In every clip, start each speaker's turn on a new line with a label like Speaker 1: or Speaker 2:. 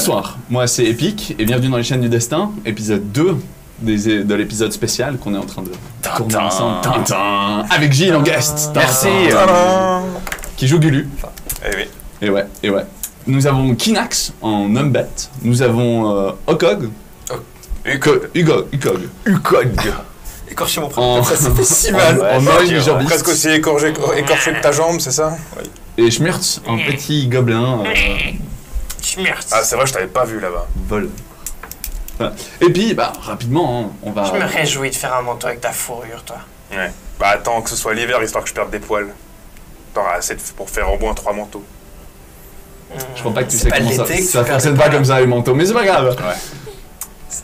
Speaker 1: Bonsoir, moi c'est Epic et bienvenue dans les chaînes du destin, épisode 2 de l'épisode spécial qu'on est en train de tourner ensemble. Tintin, avec Gilles en guest.
Speaker 2: Merci.
Speaker 1: Qui joue Gulu.
Speaker 2: Eh oui.
Speaker 1: Et ouais. Nous avons Kinax en Numbet. Nous avons Okog. Ukog.
Speaker 3: Écorcher mon prénom, ça fait si mal.
Speaker 1: En Noël Jambiste.
Speaker 2: Presque aussi écorché que ta jambe, c'est ça? Oui.
Speaker 1: Et Schmurtz, un petit gobelin.
Speaker 4: Schmurtz.
Speaker 2: Ah, c'est vrai, je t'avais pas vu là-bas.
Speaker 1: Vol. Voilà. Et puis, rapidement, hein, on va...
Speaker 4: Je me réjouis de faire un manteau avec ta fourrure, toi.
Speaker 2: Ouais. Bah attends que ce soit l'hiver, histoire que je perde des poils. T'auras assez pour faire au moins 3 manteaux.
Speaker 1: Je crois pas que tu sais comment ça fonctionne pas comme ça les manteaux, mais c'est pas grave.
Speaker 2: Ouais.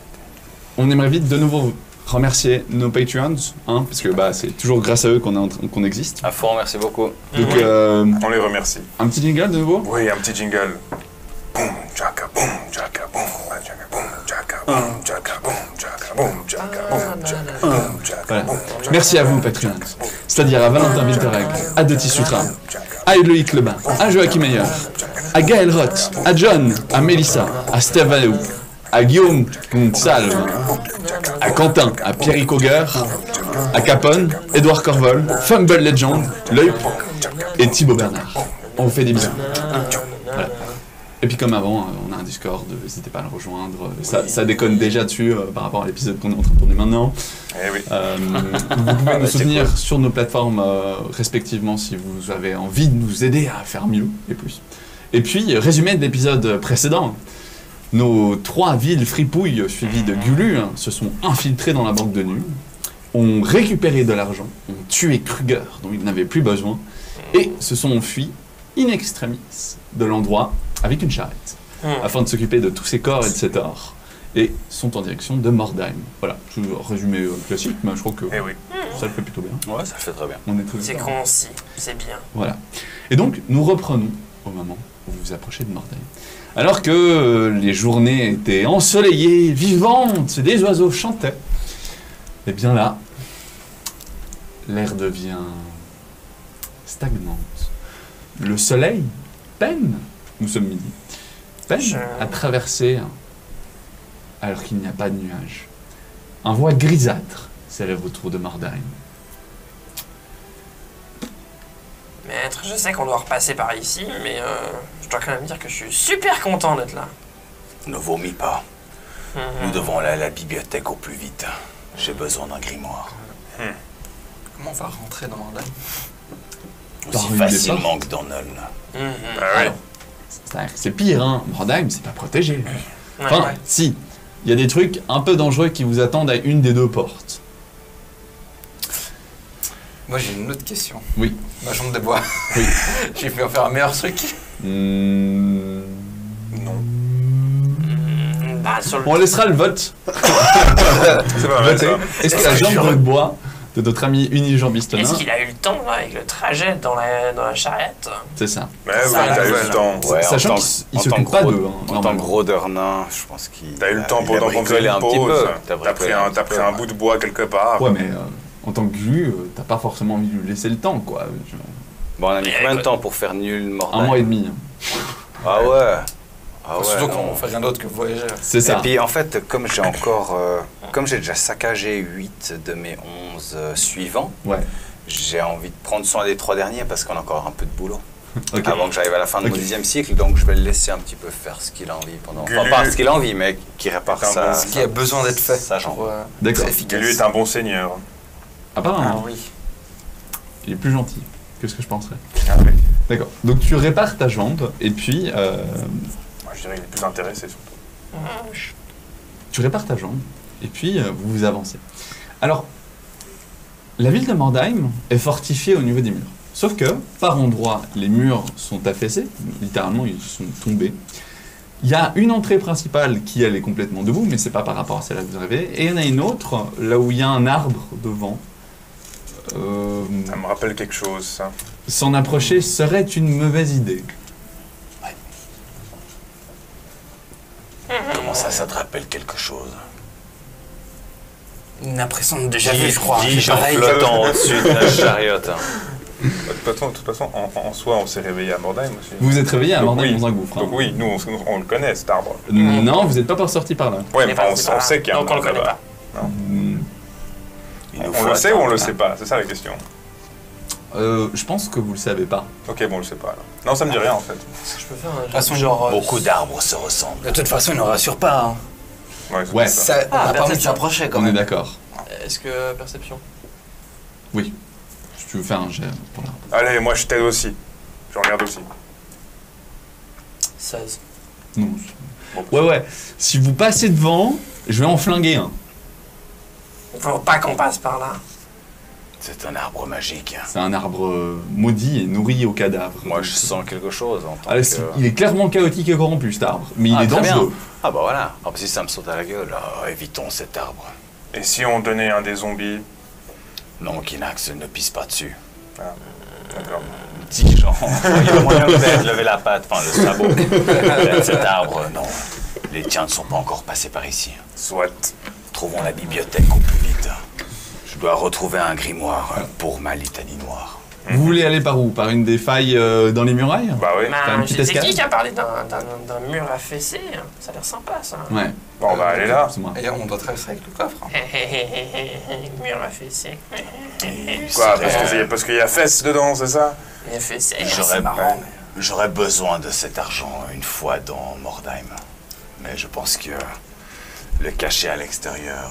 Speaker 1: On aimerait vite de nouveau remercier nos Patreons, hein, parce que c'est toujours grâce à eux qu'on existe.
Speaker 3: À fond, merci beaucoup.
Speaker 1: Donc,
Speaker 2: On les remercie.
Speaker 1: un petit jingle de nouveau.
Speaker 2: Oui, un petit jingle. Boum, jaka, boum, jaka, boum, jaka, boum, jaka, boum, jaka, boum, jaka, boum, jaka, boum, jaka, boum, jaka,
Speaker 1: Voilà.
Speaker 2: boum, jaka,
Speaker 1: Merci à vous, Patreons. C'est-à-dire à Valentin Wiltereg, à Doty Sutra, à Eloïc Lebin, à Joachim Meyer, à Gaël Roth, à John, à Mélissa, à Steve Valou, à Guillaume Salve, à Quentin, à Pierre Auger, à Capone, Edouard Corvol, Fumble Legend, L'Oeil et Thibaut Bernard. On vous fait des bisous. Voilà. Et puis comme avant, on a un Discord, n'hésitez pas à le rejoindre. Ça déconne déjà dessus par rapport à l'épisode qu'on est en train de tourner maintenant.
Speaker 2: Eh oui.
Speaker 1: Vous pouvez nous soutenir sur nos plateformes respectivement si vous avez envie de nous aider à faire mieux et plus. Et puis, résumé de l'épisode précédent. Nos 3 villes fripouilles suivies de Gulu se sont infiltrées dans la banque de nuit, ont récupéré de l'argent, ont tué Kruger dont ils n'avaient plus besoin, et se sont enfuis in extremis de l'endroit avec une charrette, afin de s'occuper de tous ces corps et de cet or, et sont en direction de Mordheim. Voilà, c'est un résumé classique, mais je crois que
Speaker 2: Eh oui.
Speaker 1: ça le fait plutôt bien.
Speaker 3: Ouais, ça le fait très bien.
Speaker 1: On est tous
Speaker 4: C'est
Speaker 1: d'accord.
Speaker 4: concis, c'est bien.
Speaker 1: Voilà. Et donc, nous reprenons au moment où vous vous approchez de Mordheim. Alors que les journées étaient ensoleillées, vivantes, des oiseaux chantaient, et bien là, l'air devient stagnante. Le soleil peine, nous sommes midi, peine à traverser alors qu'il n'y a pas de nuages. Un voile grisâtre s'élève autour de Mordheim.
Speaker 4: Maître, je sais qu'on doit repasser par ici, mais je dois quand même dire que je suis super content d'être là.
Speaker 5: Ne vomis pas. Nous devons aller à la bibliothèque au plus vite. J'ai besoin d'un grimoire.
Speaker 3: Comment on va rentrer dans Mordheim?
Speaker 5: Aussi
Speaker 1: une
Speaker 5: facilement que dans Nuln.
Speaker 2: Ah ouais.
Speaker 1: C'est pire, hein. Mordheim, c'est pas protégé.
Speaker 4: Ouais,
Speaker 1: Enfin,
Speaker 4: ouais.
Speaker 1: si. Il y a des trucs un peu dangereux qui vous attendent à une des 2 portes.
Speaker 3: Moi j'ai une autre question.
Speaker 1: Oui.
Speaker 3: Ma jambe de bois.
Speaker 1: Oui.
Speaker 3: J'ai pu en faire un meilleur truc.
Speaker 2: Non.
Speaker 4: Sur le...
Speaker 1: On laissera le vote.
Speaker 2: C'est pas mal
Speaker 1: Voter.
Speaker 2: ça.
Speaker 1: Est-ce que la jambe de bois de notre ami unijambiste
Speaker 4: Est-ce
Speaker 1: nain,
Speaker 4: qu'il a eu le temps, là, avec le trajet dans la charrette?
Speaker 1: c'est ça.
Speaker 2: Ouais,
Speaker 4: Ça,
Speaker 2: ouais, t'as eu
Speaker 3: ouais.
Speaker 2: le temps.
Speaker 5: Ouais,
Speaker 1: Sachant
Speaker 5: en
Speaker 1: qu'il
Speaker 5: tant
Speaker 1: s'occupe
Speaker 5: que
Speaker 1: pas
Speaker 5: gros-
Speaker 1: d'eux, hein,
Speaker 5: En tant que
Speaker 1: normalement.
Speaker 5: gros nain, je pense qu'il
Speaker 2: T'as eu le temps
Speaker 5: il a
Speaker 2: pendant qu'on faisait
Speaker 5: bricolé
Speaker 2: une
Speaker 5: un petit
Speaker 2: pause.
Speaker 5: peu.
Speaker 2: T'as pris un bout de bois quelque part.
Speaker 1: Ouais, mais en tant que glu, t'as pas forcément envie de lui laisser le temps, quoi.
Speaker 5: Bon, on a mis combien de temps pour faire nul Mordheim?
Speaker 1: 1 mois et demi. Hein.
Speaker 5: Ah ouais. Ah ouais.
Speaker 3: Surtout
Speaker 5: non.
Speaker 3: qu'on fait rien d'autre que voyager.
Speaker 1: C'est ça.
Speaker 5: Et puis en fait, comme j'ai encore, comme j'ai déjà saccagé 8 de mes 11 suivants,
Speaker 1: Ouais.
Speaker 5: j'ai envie de prendre soin des 3 derniers parce qu'on a encore un peu de boulot.
Speaker 1: Ok.
Speaker 5: Avant que j'arrive à la fin de
Speaker 1: Ok.
Speaker 5: mon 10e cycle, donc je vais le laisser un petit peu faire ce qu'il a envie pendant. Enfin,
Speaker 2: Gulu.
Speaker 5: pas ce qu'il a envie, mais qui répare
Speaker 2: Attends,
Speaker 5: sa.
Speaker 2: ce
Speaker 3: Ce qui a besoin d'être fait.
Speaker 5: Ça, j'en
Speaker 3: pour,
Speaker 1: D'accord.
Speaker 3: être
Speaker 2: Et
Speaker 3: efficace.
Speaker 2: lui est un bon seigneur.
Speaker 1: Apparemment,
Speaker 3: oui.
Speaker 1: il est plus gentil que ce que je penserais.
Speaker 2: Ah oui.
Speaker 1: D'accord. Donc tu répares ta jambe, et puis
Speaker 2: Moi, je dirais qu'il est plus intéressé surtout.
Speaker 1: tu répares ta jambe, et puis vous vous avancez. Alors, la ville de Mordheim est fortifiée au niveau des murs. Sauf que, par endroits, les murs sont affaissés, littéralement ils sont tombés. Il y a une entrée principale qui, elle, est complètement debout, mais c'est pas par rapport à celle-là que vous arrivez. Et il y en a une autre, là où il y a un arbre devant.
Speaker 2: Ça me rappelle quelque chose, ça.
Speaker 1: S'en approcher serait une mauvaise idée.
Speaker 5: Comment ça te rappelle quelque chose?
Speaker 4: Une impression de déjà vu, je crois.
Speaker 5: Dis,
Speaker 4: C'est
Speaker 5: en
Speaker 4: pareil.
Speaker 5: flottant au-dessus de la chariote.
Speaker 2: De toute façon, en soi, on s'est réveillé à Mordheim aussi.
Speaker 1: Vous vous êtes réveillé à
Speaker 2: Donc
Speaker 1: Mordheim
Speaker 2: oui.
Speaker 1: dans un gouffre.
Speaker 2: Donc
Speaker 1: hein.
Speaker 2: oui, nous, on le connaît, cet arbre.
Speaker 1: Non, vous n'êtes pas sorti par là.
Speaker 2: Ouais,
Speaker 4: On
Speaker 2: mais
Speaker 4: est parti
Speaker 2: on
Speaker 4: par là.
Speaker 2: sait qu'il y a un
Speaker 4: Donc on le
Speaker 2: monde
Speaker 4: connaît
Speaker 2: là-bas.
Speaker 4: pas.
Speaker 5: Il nous
Speaker 2: On
Speaker 5: faut
Speaker 2: le sait ou on
Speaker 5: attendre,
Speaker 2: le
Speaker 5: hein.
Speaker 2: sait pas? C'est ça la question.
Speaker 1: Je pense que vous le savez pas.
Speaker 2: Ok, bon, on le sait pas alors. Non, ça me dit rien en fait.
Speaker 4: Je peux faire un
Speaker 6: façon,
Speaker 4: genre.
Speaker 5: Beaucoup d'arbres se ressemblent.
Speaker 6: De toute façon, il ne rassure pas. Hein.
Speaker 2: Ouais, c'est
Speaker 1: Ouais.
Speaker 2: ça.
Speaker 6: Ça, on
Speaker 4: Ah,
Speaker 6: n'a pas envie de
Speaker 4: perception.
Speaker 6: s'approcher quand
Speaker 1: On est
Speaker 6: même.
Speaker 1: d'accord.
Speaker 4: Est-ce que perception?
Speaker 1: Si tu veux faire un jet pour là.
Speaker 2: Allez, moi je t'aide aussi. Je regarde aussi.
Speaker 4: 16.
Speaker 1: Non.
Speaker 2: Bon,
Speaker 1: Ouais. Si vous passez devant, je vais en flinguer un.
Speaker 4: Faut pas qu'on passe par là.
Speaker 5: C'est un arbre magique.
Speaker 1: C'est un arbre maudit et nourri aux cadavres.
Speaker 5: Moi, je sens quelque chose en tant
Speaker 1: Ah, il est clairement chaotique et corrompu cet arbre, mais il est
Speaker 5: très bien.
Speaker 1: dangereux.
Speaker 5: Ah bah voilà. Ah bah si ça me saute à la gueule, évitons cet arbre.
Speaker 2: Et si on donnait un des zombies?
Speaker 5: Non, Kinax, ne pisse pas dessus.
Speaker 2: D'accord.
Speaker 5: Dis Jean, il y a moyen de lever la patte, enfin le sabot. Cet arbre, non. Les tiens ne sont pas encore passés par ici.
Speaker 2: Soit.
Speaker 5: Trouvons la bibliothèque au plus vite. Je dois retrouver un grimoire pour ma litanie noire.
Speaker 1: Vous voulez aller par où? Par une des failles dans les murailles?
Speaker 2: Bah oui.
Speaker 1: T'as une petite
Speaker 4: C'est qui
Speaker 1: escalade
Speaker 4: qui a parlé d'un mur affaissé? Ça a l'air sympa ça.
Speaker 1: Ouais.
Speaker 2: Bon, on va aller là.
Speaker 1: C'est moi.
Speaker 3: Et on doit traverser avec le coffre.
Speaker 4: Mur affaissé.
Speaker 2: Quoi? Parce qu'il y a fesses dedans, c'est ça?
Speaker 4: Affaissé.
Speaker 5: J'aurais besoin de cet argent une fois dans Mordheim. Mais je pense que le cacher à l'extérieur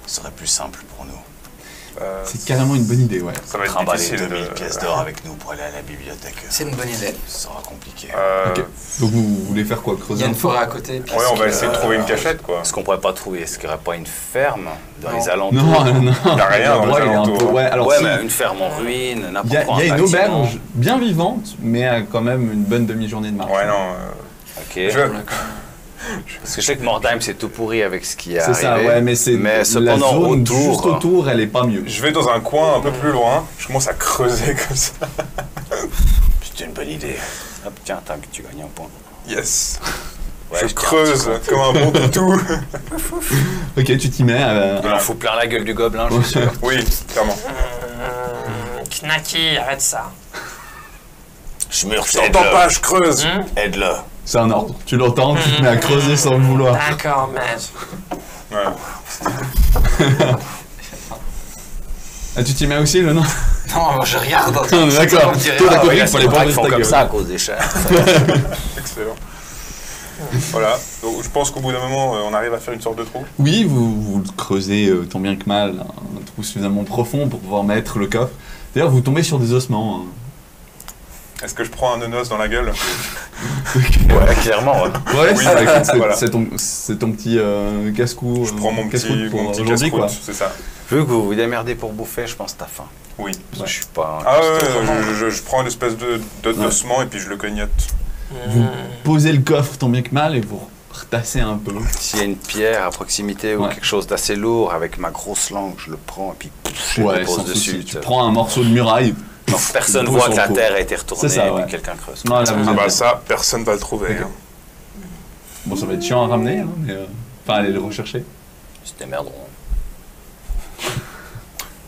Speaker 5: serait plus simple pour nous.
Speaker 1: C'est carrément une bonne idée, ouais.
Speaker 2: Ça va être
Speaker 5: Trimballer
Speaker 2: difficile
Speaker 5: 2000
Speaker 2: de...
Speaker 5: pièces d'or avec nous pour aller à la bibliothèque.
Speaker 6: C'est une bonne idée.
Speaker 5: Ça sera compliqué.
Speaker 1: Ok. Donc vous voulez faire quoi?
Speaker 6: Il
Speaker 1: Creuser
Speaker 6: y a
Speaker 1: un
Speaker 6: une
Speaker 1: feu?
Speaker 6: forêt à côté. puis
Speaker 2: Ouais, on va
Speaker 6: c'est-
Speaker 2: essayer de trouver une cachette, quoi.
Speaker 5: Est-ce qu'on pourrait pas trouver, est-ce qu'il n'y aurait pas une ferme dans
Speaker 6: Non.
Speaker 5: les alentours?
Speaker 1: Non.
Speaker 2: Il y a rien dans
Speaker 1: L'endroit,
Speaker 2: les
Speaker 1: il est un peu-
Speaker 2: alentours.
Speaker 1: Ouais, alors
Speaker 5: ouais,
Speaker 1: si,
Speaker 5: mais une ferme en ruine, n'importe
Speaker 1: il y a,
Speaker 5: quoi.
Speaker 1: il y a
Speaker 5: un
Speaker 1: une
Speaker 5: bâtiment.
Speaker 1: auberge bien vivante, mais à quand même une bonne demi-journée de marche.
Speaker 2: Ouais, non.
Speaker 5: Ok.
Speaker 2: Je-
Speaker 5: Parce que je sais que Mordheim c'est tout pourri avec ce qui est
Speaker 1: C'est ça,
Speaker 5: arrivé.
Speaker 1: ouais, mais c'est
Speaker 5: Mais
Speaker 1: la
Speaker 5: cependant,
Speaker 1: zone
Speaker 5: autour-
Speaker 1: juste autour, elle est pas mieux.
Speaker 2: Je vais dans un coin un peu plus loin, je commence à creuser comme ça.
Speaker 5: C'est une bonne idée. Hop, tiens, tac, tu gagnes un point.
Speaker 2: Yes.
Speaker 5: Ouais,
Speaker 2: je
Speaker 5: tiens,
Speaker 2: creuse
Speaker 5: un petit
Speaker 2: comme un bon toutou.
Speaker 1: Ok, tu t'y mets.
Speaker 5: Il en fout plein la gueule du gobelin, je suis sûr.
Speaker 2: Oui, clairement.
Speaker 4: Knacky, arrête ça.
Speaker 5: Schmurf,
Speaker 2: Je t'entends pas, je creuse.
Speaker 5: Aide-le.
Speaker 1: C'est un ordre. Tu l'entends, tu te mets à creuser sans le vouloir.
Speaker 4: D'accord, maître.
Speaker 2: Ouais.
Speaker 1: Ah, tu t'y mets aussi, le nom?
Speaker 6: Non, je regarde.
Speaker 1: On est d'accord.
Speaker 6: On dirait-
Speaker 1: Toi, t'as
Speaker 6: Ah,
Speaker 1: compris
Speaker 6: ouais,
Speaker 1: qu'il
Speaker 6: là,
Speaker 1: fallait
Speaker 6: c'est
Speaker 1: pas
Speaker 6: vrai
Speaker 1: baisser
Speaker 5: Ils font
Speaker 1: ta
Speaker 5: comme
Speaker 1: gueule.
Speaker 5: ça à cause des chats.
Speaker 2: Excellent. Voilà, donc je pense qu'au bout d'un moment, on arrive à faire une sorte de trou.
Speaker 1: Oui, vous creusez tant bien que mal un trou suffisamment profond pour pouvoir mettre le coffre. D'ailleurs, vous tombez sur des ossements. hein.
Speaker 2: Est-ce que je prends un nonos dans la gueule?
Speaker 5: Ouais, clairement, ouais.
Speaker 1: Ouais,
Speaker 2: Oui,
Speaker 1: bah, écoute,
Speaker 2: voilà.
Speaker 1: c'est ton petit casse-cou.
Speaker 2: Je prends mon petit
Speaker 1: aujourd'hui,
Speaker 2: casse-croûte,
Speaker 1: quoi.
Speaker 2: c'est ça.
Speaker 5: Vu que vous vous démerdez pour bouffer, je pense que t'as faim.
Speaker 2: Oui.
Speaker 5: Parce que je suis pas...
Speaker 2: Ah ouais,
Speaker 5: costaud.
Speaker 2: je prends une espèce d'ossement et puis je le cognote.
Speaker 1: Vous posez le coffre tant bien que mal et vous retassez un peu.
Speaker 5: S'il y a une pierre à proximité ou
Speaker 1: Ouais.
Speaker 5: quelque chose d'assez lourd, avec ma grosse langue, je le prends et puis je le
Speaker 1: Ouais,
Speaker 5: dépose
Speaker 1: sans
Speaker 5: dessus.
Speaker 1: souci. Tu prends un morceau de muraille.
Speaker 5: Donc personne
Speaker 1: tu le
Speaker 5: voit
Speaker 1: poses
Speaker 5: que la
Speaker 1: sur le
Speaker 5: terre a été retournée
Speaker 1: C'est ça,
Speaker 5: et
Speaker 1: ouais.
Speaker 5: puis quelqu'un creuse.
Speaker 1: Non, là, vous
Speaker 2: Ah
Speaker 1: êtes-
Speaker 2: bah ça, personne va le trouver.
Speaker 1: Ok.
Speaker 2: hein.
Speaker 1: Bon, ça va être chiant à ramener, hein, mais enfin, allez le rechercher.
Speaker 5: C'était merdron.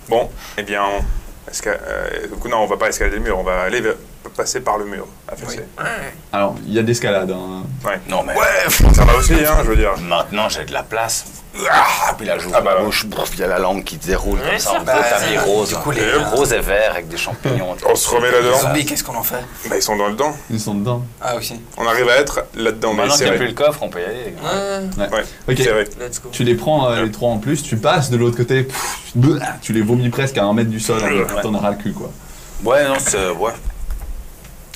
Speaker 2: Bon, eh bien, donc non, on va pas escalader le mur, on va aller passer par le mur, affaissé.
Speaker 1: Alors, il y a de l'escalade. Hein.
Speaker 5: Non mais
Speaker 2: Ouais, ça va aussi, hein, je veux dire.
Speaker 5: maintenant j'ai de la place. Ah, puis là j'ouvre
Speaker 2: Ah bah
Speaker 5: ma
Speaker 2: ouais.
Speaker 5: bouche, bouf, il y a la langue qui déroule
Speaker 4: Ouais,
Speaker 5: comme ça,
Speaker 4: ça
Speaker 5: on
Speaker 4: va.
Speaker 5: peut taper rose.
Speaker 6: Du coup, les-
Speaker 5: rose et vert avec des champignons.
Speaker 2: On se remet
Speaker 6: Les
Speaker 2: là-dedans.
Speaker 6: zombies, qu'est-ce qu'on en fait?
Speaker 2: Bah, ils sont dans le dent.
Speaker 1: Ils sont dedans.
Speaker 6: Ah, aussi.
Speaker 2: On arrive à être là-dedans, mais
Speaker 5: Maintenant qu'il n'y a plus
Speaker 2: serré.
Speaker 5: le coffre, on peut y aller. Les gars.
Speaker 4: Ouais,
Speaker 2: Ouais,
Speaker 1: Ok.
Speaker 2: serré.
Speaker 4: let's go.
Speaker 1: Tu les prends les trois en plus, tu passes de l'autre côté, tu les vomis presque à 1 mètre du sol,
Speaker 2: Ouais.
Speaker 1: t'en auras le cul quoi.
Speaker 5: Ouais, non, c'est... Ouais.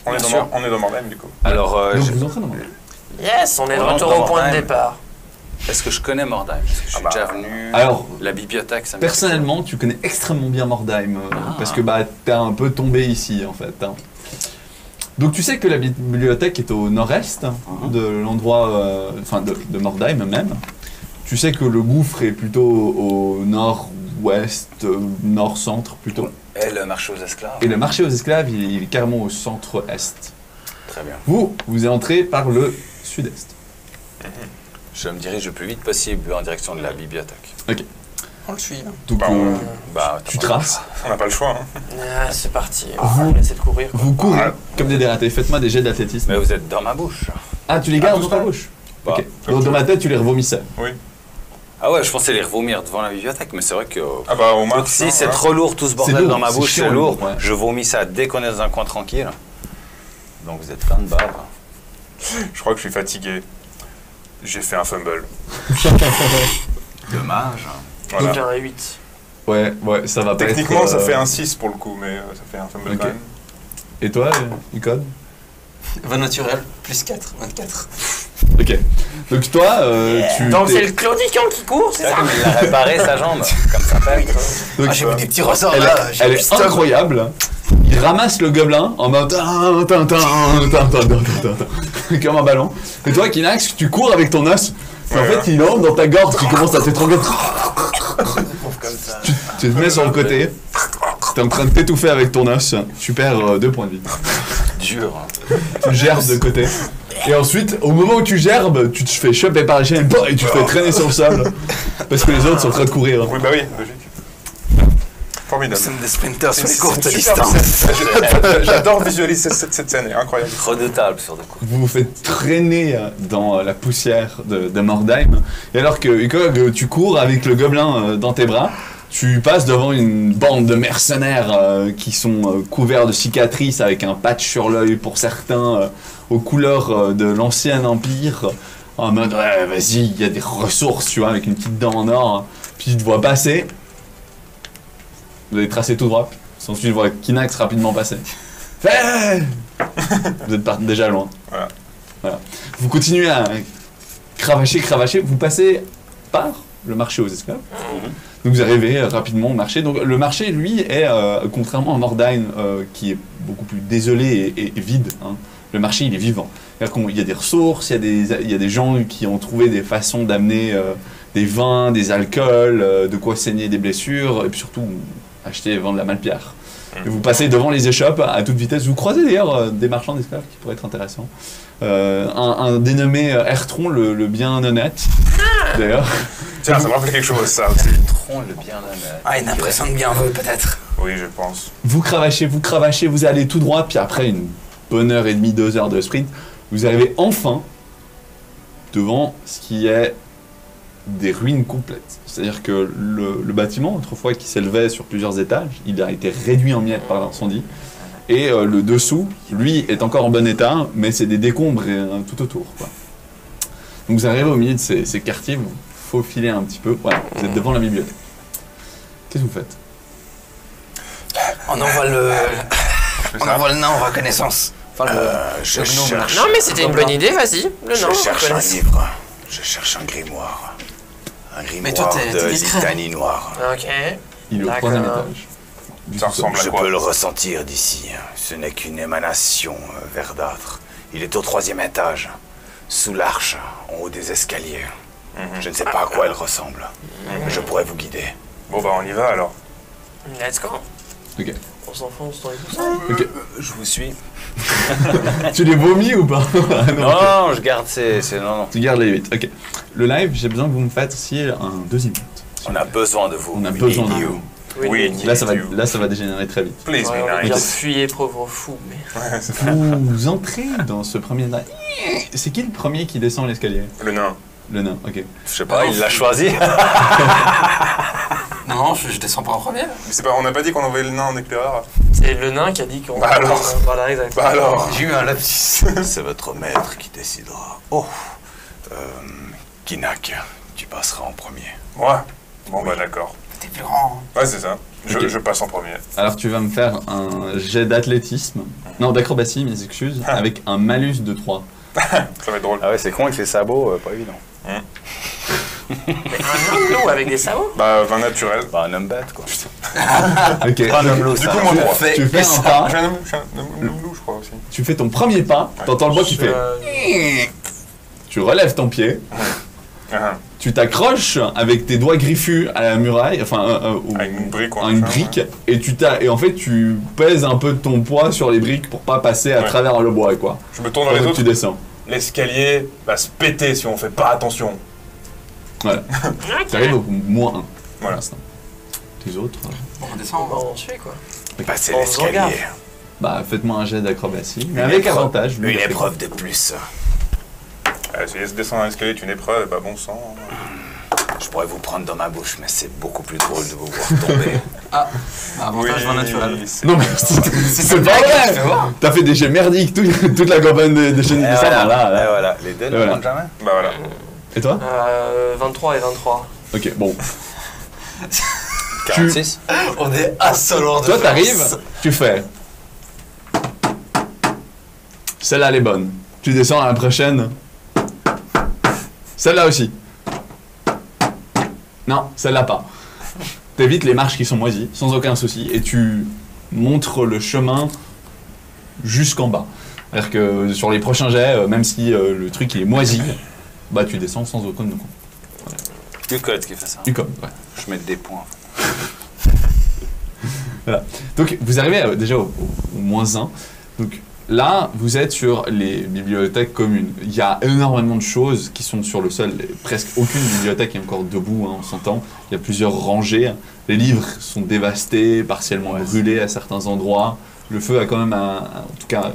Speaker 2: On est
Speaker 5: Bien sûr.
Speaker 2: dans Mordheim, du coup.
Speaker 5: Alors,
Speaker 1: Donc
Speaker 5: je-
Speaker 1: vous entrez dans le
Speaker 4: Yes, on est de
Speaker 5: On
Speaker 4: retour
Speaker 5: rentre
Speaker 4: au point de
Speaker 5: dans
Speaker 4: départ.
Speaker 5: est-ce que je connais Mordheim? Est-ce que je suis
Speaker 2: bah,
Speaker 5: déjà venu?
Speaker 1: Alors,
Speaker 5: La bibliothèque, ça me...
Speaker 1: personnellement, tu connais extrêmement bien Mordheim, parce que bah, t'es un peu tombé ici en fait. hein. Donc tu sais que la bibliothèque est au nord-est de l'endroit, enfin de Mordheim même. Tu sais que le gouffre est plutôt au nord-ouest, nord-centre plutôt.
Speaker 5: Et le marché aux esclaves?
Speaker 1: Et le marché aux esclaves, il est carrément au centre-est.
Speaker 5: Très bien.
Speaker 1: Vous entrez par le sud-est.
Speaker 5: Je me dirige le plus vite possible en direction de la bibliothèque.
Speaker 6: On le suit. Hein.
Speaker 1: Donc,
Speaker 2: Bah,
Speaker 5: Bah,
Speaker 1: tu traces.
Speaker 2: On n'a pas le choix. Hein.
Speaker 4: Ah, c'est parti. On va essayer de courir. Quoi.
Speaker 1: Vous courez
Speaker 2: Ouais.
Speaker 1: comme des dératés. Faites-moi des jets d'athlétisme.
Speaker 5: Mais vous êtes dans ma bouche.
Speaker 1: Ah, tu les gardes
Speaker 2: Ah,
Speaker 1: dans ta
Speaker 2: tout
Speaker 1: bouche.
Speaker 5: Bah,
Speaker 1: Ok. Donc, dans ma tête, tu les revomissais.
Speaker 5: Ah ouais, je pensais les revomir devant la bibliothèque, mais c'est vrai que...
Speaker 2: Ah bah au marche.
Speaker 5: si c'est trop lourd tout ce bordel
Speaker 1: lourd,
Speaker 5: dans ma
Speaker 1: c'est
Speaker 5: bouche,
Speaker 1: chiant,
Speaker 5: c'est lourd.
Speaker 1: ouais.
Speaker 5: Je vomis ça dès qu'on est dans un coin tranquille. Donc vous êtes plein de bave.
Speaker 2: Je crois que je suis fatigué. J'ai fait un fumble.
Speaker 5: Dommage.
Speaker 2: Voilà.
Speaker 4: Donc, un 8.
Speaker 1: Ouais, ça va pas être...
Speaker 2: Techniquement, ça fait un 6 pour le coup, mais ça fait un fumble
Speaker 1: Ok.
Speaker 2: quand même.
Speaker 1: Et toi, Icon?
Speaker 6: 20 naturel, plus 4, 24.
Speaker 1: Ok. Donc toi, tu...
Speaker 4: Donc,
Speaker 1: t'es-
Speaker 4: c'est le claudiquant qui court, c'est
Speaker 5: Là,
Speaker 4: ça?
Speaker 5: comme il a réparé sa jambe, comme ça fait.
Speaker 1: donc,
Speaker 6: Ah, j'ai mis des petits ressorts
Speaker 1: elle,
Speaker 6: là. j'ai
Speaker 1: elle
Speaker 6: un
Speaker 1: est
Speaker 6: pistolet.
Speaker 1: incroyable. Il ramasse le gobelin en mode comme un ballon. Et toi, Kinax, tu cours avec ton os. Et en
Speaker 2: Ouais.
Speaker 1: fait, il entre dans ta gorge, tu commences à t'étrangler. Tu te mets sur le côté. T'es en train de t'étouffer avec ton os. Tu perds 2 points de vie.
Speaker 5: Dur.
Speaker 1: Tu gerbes de côté. Et ensuite, au moment où tu gerbes, tu te fais choper par la chaîne et tu te fais traîner sur le sol. Parce que les autres sont en train de courir.
Speaker 2: Oui, bah oui, logique. Formidable.
Speaker 6: Nous sommes des sprinters sur les
Speaker 2: C'est
Speaker 6: courtes
Speaker 2: une super
Speaker 6: distances.
Speaker 2: scène. J'adore visualiser cette scène, elle est incroyable.
Speaker 5: Redoutable sur des coups.
Speaker 1: Vous vous faites traîner dans la poussière de Mordheim. Et alors que Ukog, tu cours avec le gobelin dans tes bras, tu passes devant une bande de mercenaires qui sont couverts de cicatrices avec un patch sur l'œil pour certains, aux couleurs de l'ancien empire. En mode, ouais, vas-y, il y a des ressources, tu vois, avec une petite dent en or. Puis ils te voient passer. Vous allez tracer tout droit. Ensuite, ils voient Kinax rapidement passer. Hey vous êtes déjà loin. Voilà. Vous continuez à cravacher. Vous passez par le marché aux esclaves. Donc vous arrivez rapidement au marché. Donc le marché, lui, est, contrairement à Mordheim, qui est beaucoup plus désolé et vide, hein, le marché, il est vivant. C'est-à-dire qu'il y a des ressources, il y a des gens qui ont trouvé des façons d'amener des vins, des alcools, de quoi saigner des blessures, et puis surtout acheter et vendre la malpierre. Et vous passez devant les échoppes à toute vitesse. Vous croisez d'ailleurs des marchands d'esclaves qui pourraient être intéressants. Un dénommé Ertron, le bien honnête, d'ailleurs.
Speaker 2: Tiens, ça me rappelle quelque chose, ça aussi.
Speaker 5: Tron le bien honnête.
Speaker 6: Ah, une impression de bienvenue peut-être.
Speaker 2: Oui, je pense.
Speaker 1: Vous cravachez, vous allez tout droit, puis après une bonne heure et demie, 2 heures de sprint, vous arrivez enfin devant ce qui est des ruines complètes. C'est-à-dire que le bâtiment, autrefois qui s'élevait sur plusieurs étages, il a été réduit en miettes par l'incendie. Et le dessous, lui, est encore en bon état, mais c'est des décombres tout autour, quoi. Donc vous arrivez au milieu de ces quartiers, vous faufilez un petit peu. Voilà, vous êtes devant la bibliothèque. Qu'est-ce que vous faites?
Speaker 6: On envoie le. On envoie le nain en reconnaissance. Enfin,
Speaker 5: Je
Speaker 6: le gnome, là.
Speaker 5: cherche...
Speaker 4: Non, mais c'était une bonne idée, vas-y. Le
Speaker 5: Je
Speaker 4: nom,
Speaker 5: cherche un
Speaker 4: reconnaissance.
Speaker 5: livre. Je cherche un grimoire. Un
Speaker 6: Mais toi,
Speaker 5: grimoire
Speaker 6: t'es
Speaker 5: de
Speaker 6: discret.
Speaker 5: litanie noire.
Speaker 4: Ok.
Speaker 1: Il est au
Speaker 4: D'accord.
Speaker 1: 3e étage. Du
Speaker 2: Ça
Speaker 1: sous-sol.
Speaker 2: ressemble à
Speaker 5: Je
Speaker 2: quoi?
Speaker 5: peux le ressentir d'ici. Ce n'est qu'une émanation verdâtre. Il est au 3e étage, sous l'arche, en haut des escaliers. Je ne sais pas à quoi elle ressemble. Je pourrais vous guider.
Speaker 2: Bon bah on y va alors.
Speaker 4: Let's go.
Speaker 1: Ok.
Speaker 4: On s'enfonce dans les poussins.
Speaker 1: Ok.
Speaker 5: Je vous suis.
Speaker 1: Tu les vomis ou pas? Ah, non, ok.
Speaker 5: Non, je garde non.
Speaker 1: Tu gardes les 8. Ok. Le live, j'ai besoin que vous me fassiez un deuxième vote.
Speaker 5: On a besoin de vous.
Speaker 1: On a
Speaker 5: We
Speaker 1: besoin
Speaker 5: need
Speaker 1: de
Speaker 5: you.
Speaker 1: vous.
Speaker 2: Oui,
Speaker 1: Là, ça
Speaker 2: you.
Speaker 1: va dégénérer très vite.
Speaker 2: Please
Speaker 4: Ouais, on va
Speaker 2: be
Speaker 4: dire
Speaker 2: nice.
Speaker 4: fuyez, pauvre fou. Mais...
Speaker 2: Ouais, c'est ça.
Speaker 1: Vous entrez dans ce premier live. C'est qui le premier qui descend l'escalier?
Speaker 2: Le nain.
Speaker 1: Le nain, ok.
Speaker 5: Je sais pas, il l'a choisi.
Speaker 6: Non, je descends pas en premier.
Speaker 2: Mais c'est pas, on n'a pas dit qu'on envoyait le nain en éclaireur.
Speaker 4: C'est le nain qui a dit qu'on...
Speaker 2: Bah alors.
Speaker 4: Voilà, exactement.
Speaker 2: Bah alors.
Speaker 6: J'ai eu un lapsus.
Speaker 5: C'est votre maître qui décidera. Oh. Kinak, tu passeras en premier.
Speaker 2: Ouais. Bon bah d'accord.
Speaker 6: T'es plus grand.
Speaker 2: Ouais, c'est ça.
Speaker 1: Ok.
Speaker 2: Je passe en premier.
Speaker 1: Alors tu vas me faire un jet d'athlétisme. Non, d'acrobatie, mes excuses. Avec un malus de 3.
Speaker 2: Ça va être drôle.
Speaker 5: Ah ouais, c'est con avec les sabots, pas évident.
Speaker 4: Mais un nain loup avec des sabots?
Speaker 2: Bah 20 naturel.
Speaker 5: Bah, un homme bête, quoi.
Speaker 1: Ok.
Speaker 5: Pas un homme loup,
Speaker 2: Du
Speaker 5: ça.
Speaker 2: coup, moi 3.
Speaker 1: Tu fais un pas.
Speaker 2: J'ai un homme loup, je crois aussi.
Speaker 1: Tu fais ton premier pas. T'entends le bois qui fait. Tu relèves ton pied.
Speaker 2: Ah,
Speaker 1: Tu t'accroches avec tes doigts griffus à la muraille, enfin
Speaker 2: à une brique ou
Speaker 1: à
Speaker 2: un
Speaker 1: une
Speaker 2: machin,
Speaker 1: brique, et en fait tu pèses un peu de ton poids sur les briques pour pas passer à
Speaker 2: Ouais.
Speaker 1: travers le bois, quoi.
Speaker 2: Je me tourne vers les
Speaker 1: Pendant que
Speaker 2: autres.
Speaker 1: tu descends.
Speaker 2: L'escalier va se péter si on fait pas attention.
Speaker 1: Voilà. Tu arrives au -1. pour l'instant. Les autres,
Speaker 3: On redescend.
Speaker 4: On suit quoi.
Speaker 5: Passez
Speaker 4: En faisant
Speaker 5: l'escalier.
Speaker 4: gaffe.
Speaker 1: bah faites-moi un jet d'acrobatie, mais avec avantage.
Speaker 5: Une épreuve de plus.
Speaker 2: Si se descendre un escalier est une épreuve, bah bon sang.
Speaker 5: Je pourrais vous prendre dans ma bouche, mais c'est beaucoup plus drôle de vous voir tomber.
Speaker 3: Avantage vin naturel.
Speaker 1: Non mais c'est pas vrai. T'as fait des jets merdiques toute la campagne de chez
Speaker 5: Et
Speaker 1: Nibissa, là.
Speaker 5: voilà, les deux ne
Speaker 1: Voilà.
Speaker 5: montent jamais.
Speaker 2: Bah voilà.
Speaker 1: Et toi?
Speaker 4: 23 et 23.
Speaker 1: Ok, bon.
Speaker 5: 46.
Speaker 3: On est assolant de
Speaker 1: Toi,
Speaker 3: chance.
Speaker 1: t'arrives, tu fais. Celle-là, elle est bonne. Tu descends à la prochaine. Celle-là aussi. Non, celle-là pas. T'évites les marches qui sont moisies, sans aucun souci, et tu montres le chemin jusqu'en bas. C'est-à-dire que sur les prochains jets, même si le truc il est moisi, bah tu descends sans aucun de compte.
Speaker 5: Du code qui fait ça.
Speaker 1: Du com, ouais.
Speaker 5: Je mets des points.
Speaker 1: Voilà. Donc vous arrivez déjà au moins 1. Donc là, vous êtes sur les bibliothèques communes. Il y a énormément de choses qui sont sur le sol. Presque aucune bibliothèque est encore debout, hein, on s'entend. Il y a plusieurs rangées. Les livres sont dévastés, partiellement brûlés à certains endroits. Le feu a quand même, en tout cas,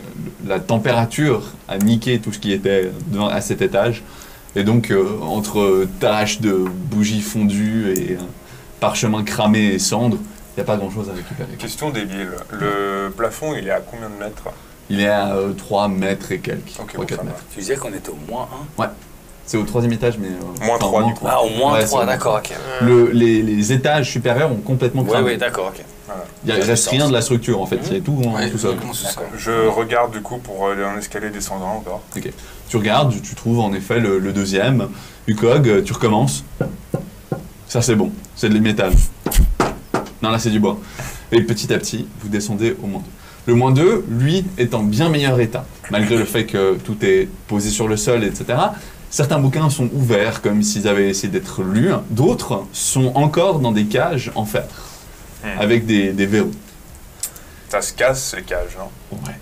Speaker 1: la température a niqué tout ce qui était à cet étage. Et donc, entre taches de bougies fondues et parchemins cramés et cendres, il n'y a pas grand-chose à récupérer.
Speaker 2: Question débile. Le plafond, il est à combien de mètres?
Speaker 1: Il est à 3 mètres et quelques,
Speaker 2: Ok,
Speaker 1: 3-4
Speaker 2: bon, ça va.
Speaker 1: mètres.
Speaker 5: Tu disais qu'on était au moins 1.
Speaker 1: C'est au 3e étage, mais...
Speaker 2: Moins 3, du coup.
Speaker 5: Ah, au moins
Speaker 1: Ouais,
Speaker 5: 3,
Speaker 1: c'est-
Speaker 5: d'accord, ok.
Speaker 1: Les étages supérieurs ont complètement
Speaker 5: Oui,
Speaker 1: cramé.
Speaker 5: oui, d'accord, ok.
Speaker 1: Il ne reste rien de la structure, en fait. C'est tout, tout ça.
Speaker 2: Je regarde du coup pour un escalier descendant encore.
Speaker 1: Tu regardes, tu trouves en effet le deuxième. UCOG, tu recommences. Ça, c'est bon. C'est de métal. Non, là, c'est du bois. Et petit à petit, vous descendez au moins 2. Le moins 2, lui, est en bien meilleur état, malgré le fait que tout est posé sur le sol, etc. Certains bouquins sont ouverts, comme s'ils avaient essayé d'être lus. D'autres sont encore dans des cages en fer, avec des verrous.
Speaker 2: Ça se casse ces cages, non?
Speaker 1: Ouais.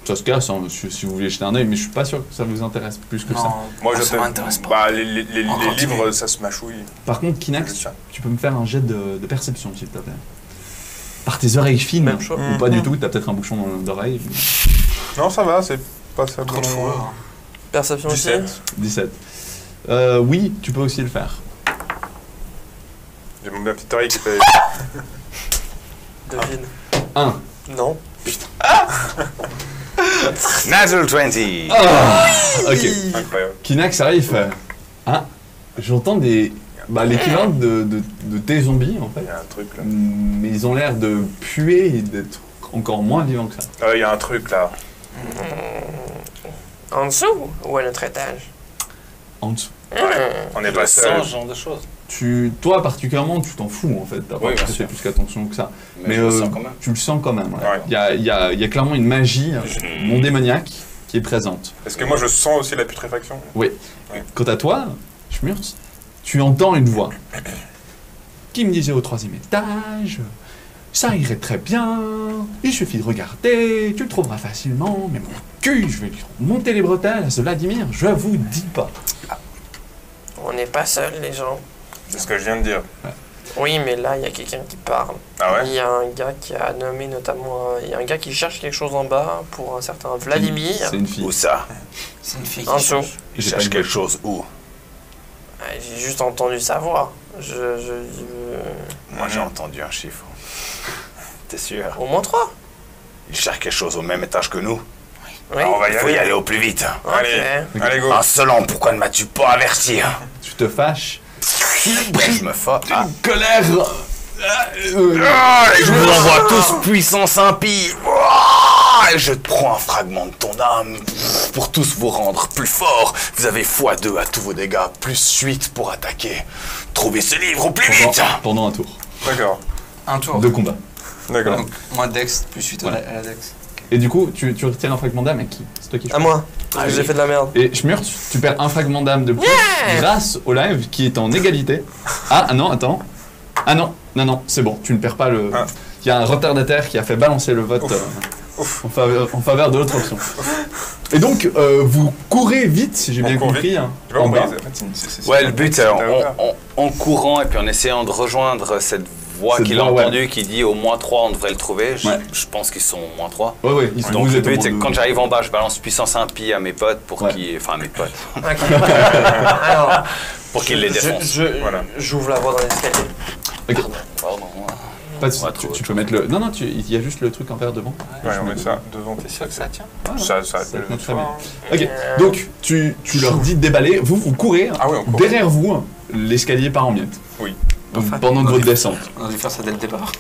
Speaker 1: Ça se casse, hein, si vous voulez jeter un œil, mais je suis pas sûr que ça vous intéresse plus que ça.
Speaker 3: Non,
Speaker 2: Moi,
Speaker 3: ça
Speaker 2: je
Speaker 3: m'intéresse pas.
Speaker 2: Bah, les
Speaker 3: On continue.
Speaker 2: livres, ça se mâchouille.
Speaker 1: Par contre, Kinax,
Speaker 2: Je tiens.
Speaker 1: tu peux me faire un jet de perception, s'il te plaît. Par tes oreilles fines,
Speaker 4: Même chose.
Speaker 1: ou pas du tout, t'as peut-être un bouchon d'oreille.
Speaker 2: Non, ça va, c'est pas ça.
Speaker 3: Trop de fois.
Speaker 4: Perception aussi.
Speaker 2: 17.
Speaker 1: 17. Oui, tu peux aussi le faire.
Speaker 2: J'ai ma petite oreille qui fait.
Speaker 4: Devine.
Speaker 1: 1.
Speaker 4: Non.
Speaker 5: Natural 20.
Speaker 1: Ok.
Speaker 2: Incroyable.
Speaker 1: Kinax arrive, il fait. Ah, j'entends des. Bah, l'équivalent de tes zombies, en fait.
Speaker 2: Il y a un truc là.
Speaker 1: Mais ils ont l'air de puer et d'être encore moins vivants que ça.
Speaker 2: Ah, il y a un truc là.
Speaker 4: En dessous ou à notre étage?
Speaker 1: En dessous.
Speaker 2: On est pas seul.
Speaker 5: ce genre de choses.
Speaker 1: Toi, particulièrement, tu t'en fous, en fait. T'as pas
Speaker 5: Oui, bien
Speaker 1: prêté
Speaker 5: sûr.
Speaker 1: plus qu'attention que ça.
Speaker 5: Mais je le sens quand même.
Speaker 1: Tu le sens quand même.
Speaker 2: Ouais.
Speaker 1: Il y a clairement une magie non démoniaque qui est présente.
Speaker 2: Est-ce que moi je sens aussi la putréfaction?
Speaker 1: Quant à toi, Schmurtz, tu entends une voix qui me disait au 3e étage, ça irait très bien, il suffit de regarder, tu le trouveras facilement, mais mon cul, je vais lui monter les bretelles à ce Vladimir, je vous dis pas.
Speaker 4: On n'est pas seuls, les gens.
Speaker 2: C'est ce que je viens de dire.
Speaker 4: Oui, mais là, il y a quelqu'un qui parle.
Speaker 2: Ah ouais?
Speaker 4: Il y a un gars qui a nommé notamment... Il y a un gars qui cherche quelque chose en bas pour un certain Vladimir.
Speaker 1: C'est une fille.
Speaker 5: Où ça?
Speaker 3: C'est une fille
Speaker 4: En
Speaker 3: qui
Speaker 4: dessous.
Speaker 3: cherche.
Speaker 5: Il
Speaker 1: J'ai
Speaker 5: cherche
Speaker 1: pas
Speaker 5: quelque
Speaker 1: de-
Speaker 5: chose où?
Speaker 4: J'ai juste entendu sa voix.
Speaker 5: Moi j'ai entendu un chiffre. T'es sûr?
Speaker 4: Au moins 3.
Speaker 5: Il cherche quelque chose au même étage que nous.
Speaker 4: Oui.
Speaker 2: Ah, on va y
Speaker 5: Il faut y
Speaker 2: aller.
Speaker 5: aller au plus vite.
Speaker 4: Ok.
Speaker 2: Allez, allez go.
Speaker 5: Insolent, pourquoi ne m'as-tu pas averti?
Speaker 1: Tu te fâches,
Speaker 5: Je me fâche. Ah.
Speaker 1: colère.
Speaker 5: Je vous envoie tous puissance impie. Et je te prends un fragment de ton âme pour tous vous rendre plus forts. Vous avez x2 à tous vos dégâts, plus 8 pour attaquer. Trouvez ce livre au plus vite.
Speaker 1: Pendant un tour
Speaker 2: D'accord.
Speaker 3: Un tour.
Speaker 1: de combat.
Speaker 2: D'accord.
Speaker 3: Donc, moi Dex, plus 8
Speaker 1: Ouais.
Speaker 3: à la Dex.
Speaker 1: Et du coup, tu retires un fragment d'âme à qui? C'est toi qui
Speaker 4: À moi. Parce que j'ai fait de la merde.
Speaker 1: Et Schmurtz, tu perds un fragment d'âme de plus grâce au live qui est en égalité. Ah non, attends. Ah non, c'est bon, tu ne perds pas le...
Speaker 2: Ah.
Speaker 1: Il y a un retardataire qui a fait balancer le vote en faveur de l'autre option. Et donc, vous courez vite, si j'ai
Speaker 2: On
Speaker 1: bien
Speaker 2: court
Speaker 1: compris, hein,
Speaker 2: Je sais pas
Speaker 1: en
Speaker 2: pourquoi
Speaker 1: bas.
Speaker 2: en fait, c'est
Speaker 5: Ouais, le but, c'est
Speaker 2: c'est-
Speaker 5: en courant et puis en essayant de rejoindre cette voix
Speaker 1: Cette
Speaker 5: qu'il a
Speaker 1: voix, ouais.
Speaker 5: entendue qui dit au moins 3, on devrait le trouver.
Speaker 1: Ouais.
Speaker 5: Je pense qu'ils sont au moins 3.
Speaker 1: Ouais, ils sont
Speaker 5: Donc
Speaker 1: vous
Speaker 5: le
Speaker 1: êtes au
Speaker 5: but, c'est que
Speaker 1: moins
Speaker 5: quand
Speaker 1: deux.
Speaker 5: j'arrive en bas, je balance puissance impie à mes potes pour
Speaker 1: Ouais.
Speaker 5: qu'ils. Enfin, à mes potes.
Speaker 4: Ok. Alors,
Speaker 5: Pour qu'ils les défoncent.
Speaker 2: Voilà.
Speaker 4: j'ouvre la voie dans l'escalier.
Speaker 1: Ok,
Speaker 5: Pardon.
Speaker 1: pas de soucis,
Speaker 5: Ouais,
Speaker 1: tu
Speaker 5: trop,
Speaker 1: peux mettre le... Non, non, il y a juste le truc en vert devant.
Speaker 2: Ouais, on met ça devant tes sacs.
Speaker 5: Ça tient.
Speaker 1: Voilà.
Speaker 2: Ça
Speaker 1: Ça
Speaker 2: appelle
Speaker 1: te met
Speaker 2: le
Speaker 1: très
Speaker 2: soir.
Speaker 1: bien. Ok, donc tu leur dis de déballer, vous courez,
Speaker 2: Ah oui, on court.
Speaker 1: derrière vous, l'escalier part en miettes.
Speaker 2: Oui.
Speaker 1: Donc, pendant votre descente.
Speaker 3: On a dû faire ça dès le départ.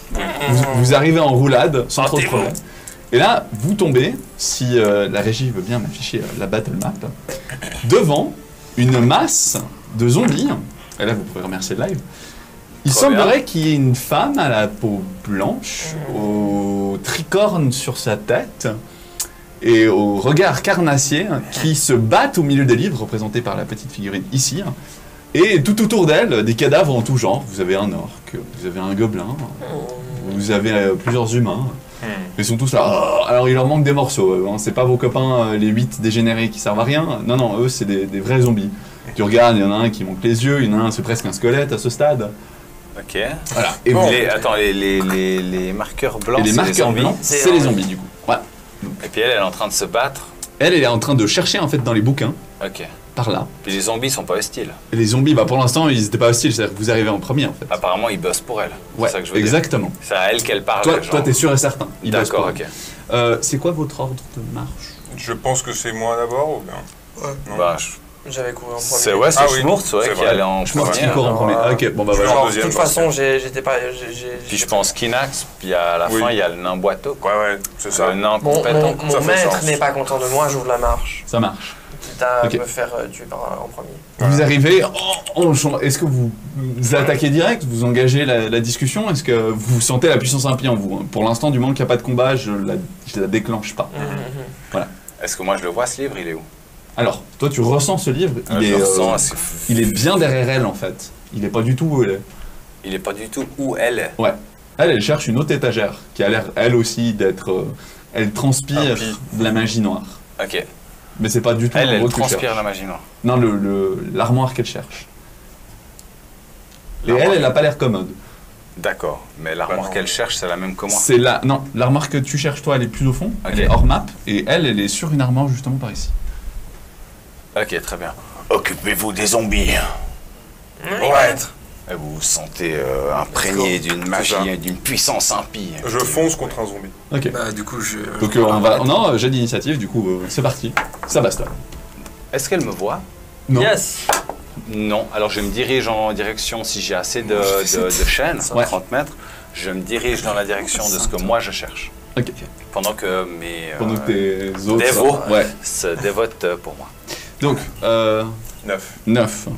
Speaker 1: Vous arrivez en roulade sans trop de
Speaker 4: t'es
Speaker 1: problème. Et là, vous tombez, si la régie veut bien m'afficher la battle map, devant une masse de zombies. Et là, vous pouvez remercier le live. Il
Speaker 5: Trop bien.
Speaker 1: semblerait qu'il y ait une femme à la peau blanche, au tricorne sur sa tête et au regard carnassier qui se battent au milieu des livres, représentés par la petite figurine ici. Et tout autour d'elle, des cadavres en tout genre. Vous avez un orc, vous avez un gobelin, vous avez plusieurs humains. Ils sont tous là. Oh, alors il leur manque des morceaux. Hein. C'est pas vos copains, les 8 dégénérés qui servent à rien. Non, non, eux c'est des vrais zombies. Tu regardes, il y en a un qui manque les yeux, il y en a un c'est presque un squelette à ce stade.
Speaker 5: Ok.
Speaker 1: Voilà. Et,
Speaker 2: Bon.
Speaker 5: Attends, les marqueurs blancs,
Speaker 1: et les
Speaker 5: c'est
Speaker 1: marqueurs
Speaker 5: zombies.
Speaker 1: blancs,
Speaker 4: C'est
Speaker 1: c'est les
Speaker 4: un-
Speaker 1: zombies du coup. Ouais.
Speaker 5: Et puis elle est en train de se battre.
Speaker 1: Elle est en train de chercher en fait dans les bouquins,
Speaker 5: Ok.
Speaker 1: par là.
Speaker 5: Puis les zombies sont pas hostiles.
Speaker 1: Et les zombies, bah pour l'instant ils étaient pas hostiles, c'est-à-dire que vous arrivez en premier en fait.
Speaker 5: Apparemment, ils bossent pour elle.
Speaker 1: Ouais,
Speaker 5: C'est ça que je veux dire.
Speaker 1: exactement.
Speaker 5: C'est à elle qu'elle parle.
Speaker 1: Toi,
Speaker 5: genre.
Speaker 1: t'es sûr et certain. Ils bossent
Speaker 5: D'accord,
Speaker 1: pour
Speaker 5: ok.
Speaker 1: elle. C'est quoi votre ordre de marche?
Speaker 2: Je pense que c'est moi d'abord ou bien Non.
Speaker 5: Bah,
Speaker 4: J'avais couru en premier.
Speaker 5: c'est ouais, c'est
Speaker 2: Ah oui,
Speaker 5: Schmurtz, ouais,
Speaker 2: c'est
Speaker 5: qui
Speaker 2: vrai.
Speaker 5: allait en
Speaker 1: Je pense
Speaker 5: premier.
Speaker 1: qu'il court en premier. Ah, ok, bon bah
Speaker 2: Je
Speaker 1: voilà.
Speaker 2: vais en
Speaker 4: Genre, de
Speaker 2: deuxième,
Speaker 4: toute
Speaker 2: quoi.
Speaker 4: façon, j'étais pas.
Speaker 5: Puis je pense Kinax, puis à la
Speaker 2: Oui.
Speaker 5: fin, il y a le nain boiteau.
Speaker 2: Ouais, c'est ça.
Speaker 5: Le nain
Speaker 4: Mon
Speaker 5: compétent.
Speaker 2: Ça fait
Speaker 4: maître
Speaker 2: sens.
Speaker 4: n'est pas content de moi, j'ouvre la marche.
Speaker 1: Ça marche.
Speaker 4: Quitte à
Speaker 1: Ok.
Speaker 4: me faire tuer en premier.
Speaker 1: Vous arrivez, est-ce que vous attaquez direct, vous engagez la discussion? Est-ce que vous sentez la puissance impie en vous? Pour l'instant, du moment qu'il n'y a pas de combat, je la déclenche pas.
Speaker 5: Est-ce que moi je le vois ce livre? Il est où?
Speaker 1: Alors, toi tu ressens ce livre,
Speaker 5: Je le ressens,
Speaker 1: il est bien derrière elle en fait. Il est pas du tout où elle est.
Speaker 5: il est pas du tout où elle est.
Speaker 1: Elle cherche une autre étagère qui a l'air elle aussi d'être... elle transpire
Speaker 2: Impie.
Speaker 1: de la magie noire.
Speaker 5: Ok.
Speaker 1: Mais c'est pas du tout
Speaker 5: Elle
Speaker 1: l'endroit que tu
Speaker 5: transpire
Speaker 1: cherches.
Speaker 5: la magie noire.
Speaker 1: Non, l'armoire qu'elle cherche. Et elle a pas l'air commode.
Speaker 5: D'accord. Mais l'armoire
Speaker 2: non.
Speaker 5: qu'elle cherche, c'est la même que moi.
Speaker 1: C'est là, non, l'armoire que tu cherches toi, elle est plus au fond,
Speaker 5: Ok.
Speaker 1: elle est hors map, et elle est sur une armoire justement par ici.
Speaker 5: Ok, très bien. Occupez-vous des zombies.
Speaker 2: Ouais.
Speaker 5: Et vous vous sentez imprégné d'une magie
Speaker 2: ça.
Speaker 5: et d'une puissance impie.
Speaker 2: Je fonce contre un zombie.
Speaker 1: Ok.
Speaker 3: Bah, du coup, je.
Speaker 1: Donc on va, non, j'ai d'initiative, du coup c'est parti. Ça bastonne.
Speaker 5: Est-ce qu'elle me voit?
Speaker 1: Non.
Speaker 4: Yes.
Speaker 5: Non. Alors je me dirige en direction, si j'ai assez de chaînes,
Speaker 1: Ouais.
Speaker 5: 30 mètres, je me dirige dans la direction de ce que moi je cherche.
Speaker 1: Ok.
Speaker 5: Pendant que mes
Speaker 1: Pendant que tes autres.
Speaker 5: dévots
Speaker 1: Ouais.
Speaker 5: se dévotent pour moi.
Speaker 1: Donc
Speaker 2: 9.
Speaker 1: 9.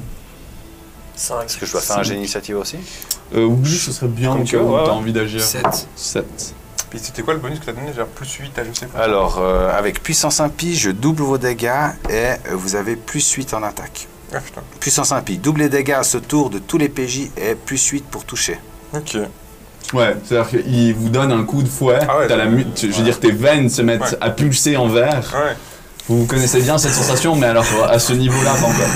Speaker 4: 5.
Speaker 5: Est-ce que je dois faire un jet d'initiative aussi?
Speaker 1: Oui, ce serait bien
Speaker 5: Comme
Speaker 1: au
Speaker 5: tu
Speaker 1: cas
Speaker 5: veux,
Speaker 1: où
Speaker 5: ouais,
Speaker 1: t'as
Speaker 5: ouais.
Speaker 1: envie d'agir.
Speaker 3: 7.
Speaker 1: 7.
Speaker 2: Puis c'était quoi le bonus que t'as donné? Genre plus 8 à je sais pas.
Speaker 5: Alors, avec puissance impie, je double vos dégâts et vous avez plus 8 en attaque.
Speaker 2: Ah putain.
Speaker 5: Puissance impie, double les dégâts à ce tour de tous les PJ et plus 8 pour toucher.
Speaker 2: Ok.
Speaker 1: Ouais, c'est-à-dire qu'il vous donne un coup de fouet,
Speaker 2: Ah ouais,
Speaker 1: t'as la je veux dire tes veines se mettent
Speaker 2: Ouais.
Speaker 1: à pulser en vert.
Speaker 2: Ouais.
Speaker 1: Vous connaissez bien cette sensation, mais alors à ce niveau-là, pas encore.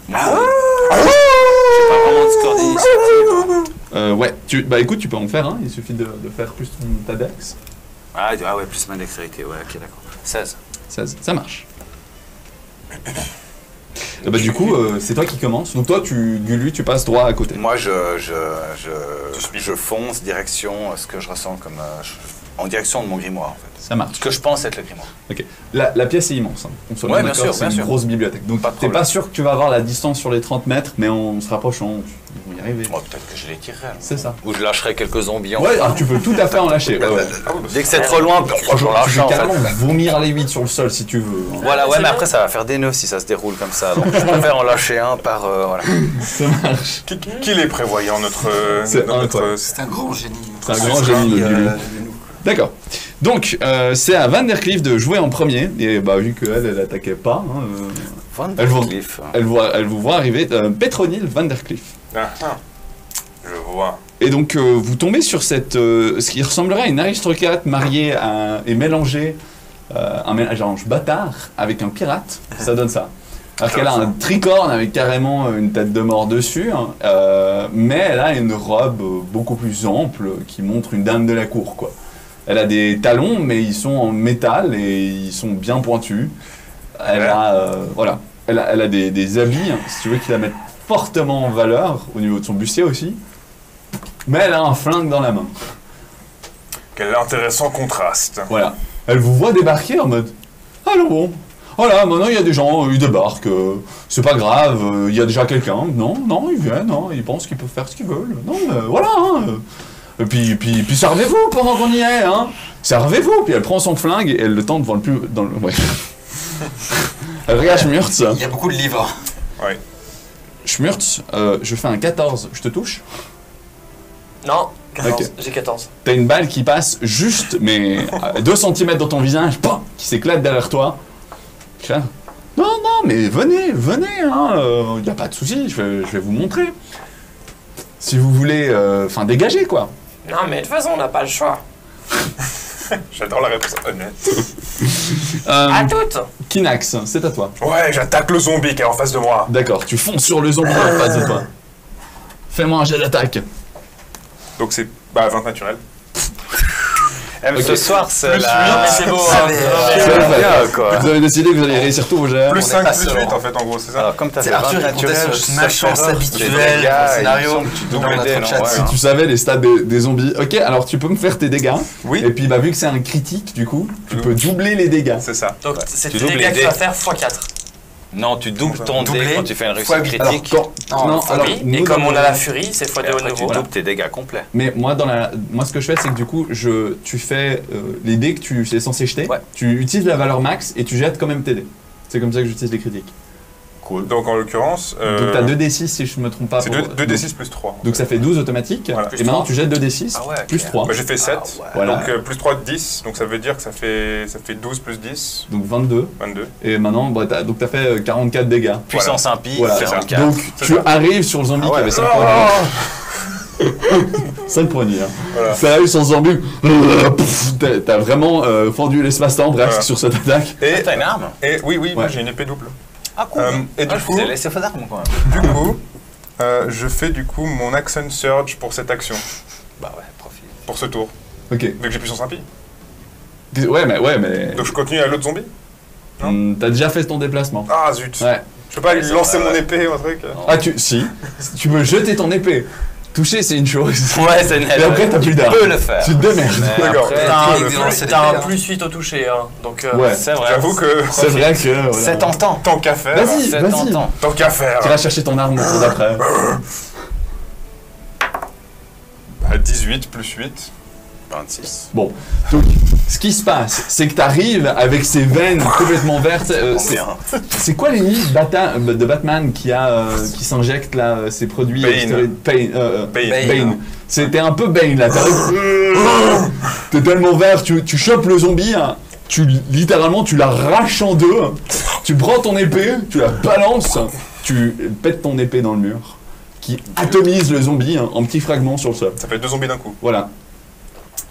Speaker 5: Moi, j'ai pas vraiment de score d'initiative.
Speaker 1: Ouais, bah écoute, tu peux en faire un, il suffit de faire plus ta dex.
Speaker 5: Ah ouais, plus ma dextérité, ouais, ok, d'accord. 16.
Speaker 1: 16, ça marche. Et bah du coup, c'est toi qui commence. Donc toi, Gulu, tu passes droit à côté.
Speaker 5: Moi, je fonce direction ce que je ressens comme... en direction de mon grimoire, en fait.
Speaker 1: Ça marche.
Speaker 5: Ce que je pense être le grimoire.
Speaker 1: Ok. La pièce est immense. Hein. On soit
Speaker 5: Ouais,
Speaker 1: bien
Speaker 5: bien
Speaker 1: d'accord,
Speaker 5: sûr,
Speaker 1: c'est
Speaker 5: bien
Speaker 1: une
Speaker 5: sûr.
Speaker 1: grosse bibliothèque. Donc
Speaker 5: Pas de
Speaker 1: t'es
Speaker 5: problème.
Speaker 1: pas sûr que tu vas avoir la distance sur les 30 mètres, mais on se rapproche, ils vont y arriver.
Speaker 5: Moi, peut-être que je les tirerai.
Speaker 1: C'est ça.
Speaker 5: Ou je lâcherai quelques zombies en
Speaker 1: Ouais, alors tu peux tout à fait en lâcher. Ouais, ouais.
Speaker 5: Dès que c'est trop loin, j'en lâche
Speaker 1: Tu
Speaker 5: un,
Speaker 1: peux
Speaker 5: en
Speaker 1: carrément
Speaker 5: fait.
Speaker 1: vomir les 8 sur le sol si tu veux.
Speaker 5: Voilà, ouais,
Speaker 4: C'est
Speaker 5: mais
Speaker 4: bien.
Speaker 5: après, ça va faire des nœuds si ça se déroule comme ça. Donc, je préfère en lâcher un par... voilà.
Speaker 1: Ça marche.
Speaker 2: Qui les prévoyant notre.
Speaker 1: C'est
Speaker 2: notre-
Speaker 1: incroyable.
Speaker 3: C'est un grand génie.
Speaker 1: C'est un grand génie, le Gulu. D'accord. Donc, c'est à Van der Cliff de jouer en premier. Et bah, vu qu'elle attaquait pas, hein,
Speaker 5: Van
Speaker 1: Elle vous-
Speaker 5: Cliff.
Speaker 1: elle vous voit arriver. Pétronille Van der Cliff.
Speaker 2: Ah, ah. Je vois.
Speaker 1: Et donc, vous tombez sur ce qui ressemblerait à une aristocrate mariée et mélangée un mélange bâtard avec un pirate, ça donne ça. Alors qu'elle a un tricorne avec carrément une tête de mort dessus, mais elle a une robe beaucoup plus ample qui montre une dame de la cour, quoi. Elle a des talons, mais ils sont en métal et ils sont bien pointus. Elle a, voilà, elle a des habits, si tu veux, qui la mettent fortement en valeur, au niveau de son bustier aussi. Mais elle a un flingue dans la main.
Speaker 2: Quel intéressant contraste.
Speaker 1: Voilà. Elle vous voit débarquer en mode « Alors bon, voilà, maintenant il y a des gens, ils débarquent, c'est pas grave, il y a déjà quelqu'un. Non, ils viennent, ils pensent qu'ils peuvent faire ce qu'ils veulent. Non, mais voilà, Et puis servez-vous pendant qu'on y est, Servez-vous. » Puis elle prend son flingue et elle le tend devant le plus... Ouais. Elle regarde Schmurtz.
Speaker 6: Il y a beaucoup de livres.
Speaker 2: Oui.
Speaker 1: Schmurtz, je fais un 14, je te touche?
Speaker 4: Non, 14.
Speaker 1: Ok.
Speaker 4: J'ai 14.
Speaker 1: T'as une balle qui passe juste, mais 2 cm dans ton visage, qui s'éclate derrière toi. Non, mais venez, il n'y a pas de souci, je vais vous montrer. Si vous voulez, dégager, quoi.
Speaker 4: Non, mais de toute façon, on n'a pas le choix.
Speaker 2: J'adore la réponse honnête.
Speaker 4: À toutes.
Speaker 1: Kinax, c'est à toi.
Speaker 2: Ouais, j'attaque le zombie qui est en face de moi.
Speaker 1: D'accord, tu fonces sur le zombie en face de toi. Fais-moi un jet d'attaque.
Speaker 2: Donc c'est 20 naturel.
Speaker 5: Mais ce soir, c'est
Speaker 2: Plus
Speaker 5: la...
Speaker 4: Non, mais c'est beau,
Speaker 1: Vous avez décidé que vous allez réussir tous vos jets.
Speaker 2: Plus 5,
Speaker 6: pas
Speaker 2: plus
Speaker 6: seul,
Speaker 2: 8 en fait, en gros, c'est ça.
Speaker 5: Alors, comme t'as
Speaker 6: C'est
Speaker 5: fait
Speaker 6: Arthur,
Speaker 5: 20
Speaker 6: il comptait
Speaker 5: naturel,
Speaker 6: sur ma chance habituelle
Speaker 5: les dégâts,
Speaker 6: dans le scénario.
Speaker 5: il me semble que tu
Speaker 6: Dans
Speaker 5: doubles
Speaker 6: notre
Speaker 5: les dés,
Speaker 6: chat.
Speaker 5: non?
Speaker 1: Si tu savais les stats des zombies. Ok, alors tu peux me faire tes dégâts.
Speaker 2: Oui.
Speaker 1: Et puis vu que c'est un critique, du coup, tu peux doubler les dégâts.
Speaker 2: C'est ça.
Speaker 4: Donc, c'est
Speaker 5: Tu
Speaker 4: tes
Speaker 5: doubles
Speaker 4: dégâts
Speaker 5: les
Speaker 4: que tu vas
Speaker 5: dés.
Speaker 4: faire x4.
Speaker 5: Non, tu doubles ton
Speaker 6: Doublé,
Speaker 5: dé quand tu fais une
Speaker 6: fois
Speaker 5: réussite
Speaker 6: huit.
Speaker 5: critique.
Speaker 1: Non, alors,
Speaker 4: Oui,
Speaker 1: nous,
Speaker 4: et comme
Speaker 1: dans
Speaker 4: on a
Speaker 1: le-
Speaker 4: la furie, c'est
Speaker 5: Et
Speaker 4: x2 au
Speaker 5: après, tu
Speaker 4: nouveau.
Speaker 5: doubles tes dégâts complets.
Speaker 1: Mais moi, moi, ce que je fais, c'est que du coup, tu fais les dés que tu es censé jeter,
Speaker 5: Ouais.
Speaker 1: tu utilises la valeur max et tu jettes quand même tes dés. C'est comme ça que j'utilise les critiques.
Speaker 2: Cool. Donc en l'occurrence.
Speaker 1: Donc t'as 2d6 si je me trompe pas.
Speaker 2: C'est 2d6 plus 3.
Speaker 1: Donc ça fait 12 automatique.
Speaker 2: Voilà.
Speaker 1: Et maintenant tu jettes 2d6
Speaker 5: Ah ouais, ok.
Speaker 1: plus 3.
Speaker 2: Bah, j'ai fait 7.
Speaker 5: Ah ouais.
Speaker 1: Voilà.
Speaker 2: Donc plus 3, 10. Donc ça veut dire que ça fait 12 plus 10,
Speaker 1: Donc 22.
Speaker 2: 22.
Speaker 1: Et maintenant, t'as fait 44 dégâts.
Speaker 5: Puissance impie,
Speaker 1: Voilà.
Speaker 5: c'est
Speaker 2: ça.
Speaker 5: 44.
Speaker 1: Donc
Speaker 2: C'est
Speaker 1: tu
Speaker 2: ça.
Speaker 1: arrives sur le zombie
Speaker 5: Ah
Speaker 1: qui
Speaker 5: ouais.
Speaker 1: avait 5 poignets. 5 poignets.
Speaker 2: Voilà.
Speaker 1: Ça arrive sur le zombie. T'as vraiment fendu l'espace-temps, bref,
Speaker 2: Voilà.
Speaker 1: sur cette attaque.
Speaker 2: Et,
Speaker 5: T'as une arme?
Speaker 2: oui, moi
Speaker 1: Ouais.
Speaker 2: j'ai une épée double.
Speaker 5: Ah cool.
Speaker 2: Et du
Speaker 5: Je
Speaker 2: coup,
Speaker 5: vous ai laissé faire d'armes quand même.
Speaker 2: je fais du coup mon action surge pour cette action,
Speaker 5: Bah ouais, profite.
Speaker 2: pour ce tour.
Speaker 1: Ok.
Speaker 2: Vu que j'ai puissance impie.
Speaker 1: Ouais, mais.
Speaker 2: Donc je continue à l'autre zombie.
Speaker 1: T'as déjà fait ton déplacement.
Speaker 2: Ah zut.
Speaker 1: Ouais.
Speaker 2: Je peux pas lui
Speaker 5: Ouais,
Speaker 2: lancer
Speaker 5: c'est
Speaker 2: mon
Speaker 5: vrai.
Speaker 2: épée ou un truc.
Speaker 1: Ah, si. Tu peux jeter ton épée. Toucher, c'est une chose.
Speaker 5: Ouais, c'est net.
Speaker 1: Et après, t'as plus d'armes.
Speaker 5: Tu peux le faire.
Speaker 1: Tu te démerdes.
Speaker 5: Mais
Speaker 2: D'accord.
Speaker 5: après,
Speaker 4: T'as un plus 8 au toucher, donc...
Speaker 1: Ouais.
Speaker 5: c'est vrai.
Speaker 2: J'avoue que
Speaker 1: C'est vrai que. Voilà.
Speaker 5: C'est tentant.
Speaker 2: tant qu'à faire.
Speaker 1: Vas-y,
Speaker 5: C'est
Speaker 1: vas-y.
Speaker 5: tentant.
Speaker 2: Tant qu'à faire.
Speaker 1: Tu vas chercher ton arme pour d'après.
Speaker 2: 18 plus 8.
Speaker 5: 26.
Speaker 1: Bon, donc, ce qui se passe, c'est que t'arrives avec ces veines complètement vertes. C'est quoi les nids de Batman qui s'injecte là, ces produits
Speaker 2: Bane.
Speaker 1: Bane.
Speaker 2: Bane.
Speaker 1: C'était un peu Bane là. T'es tellement vert, tu chopes le zombie, hein, littéralement tu l'arraches en deux, tu prends ton épée, tu la balances, tu pètes ton épée dans le mur, qui atomise le zombie en petits fragments sur le sol.
Speaker 2: Ça fait 2 zombies d'un coup.
Speaker 1: Voilà.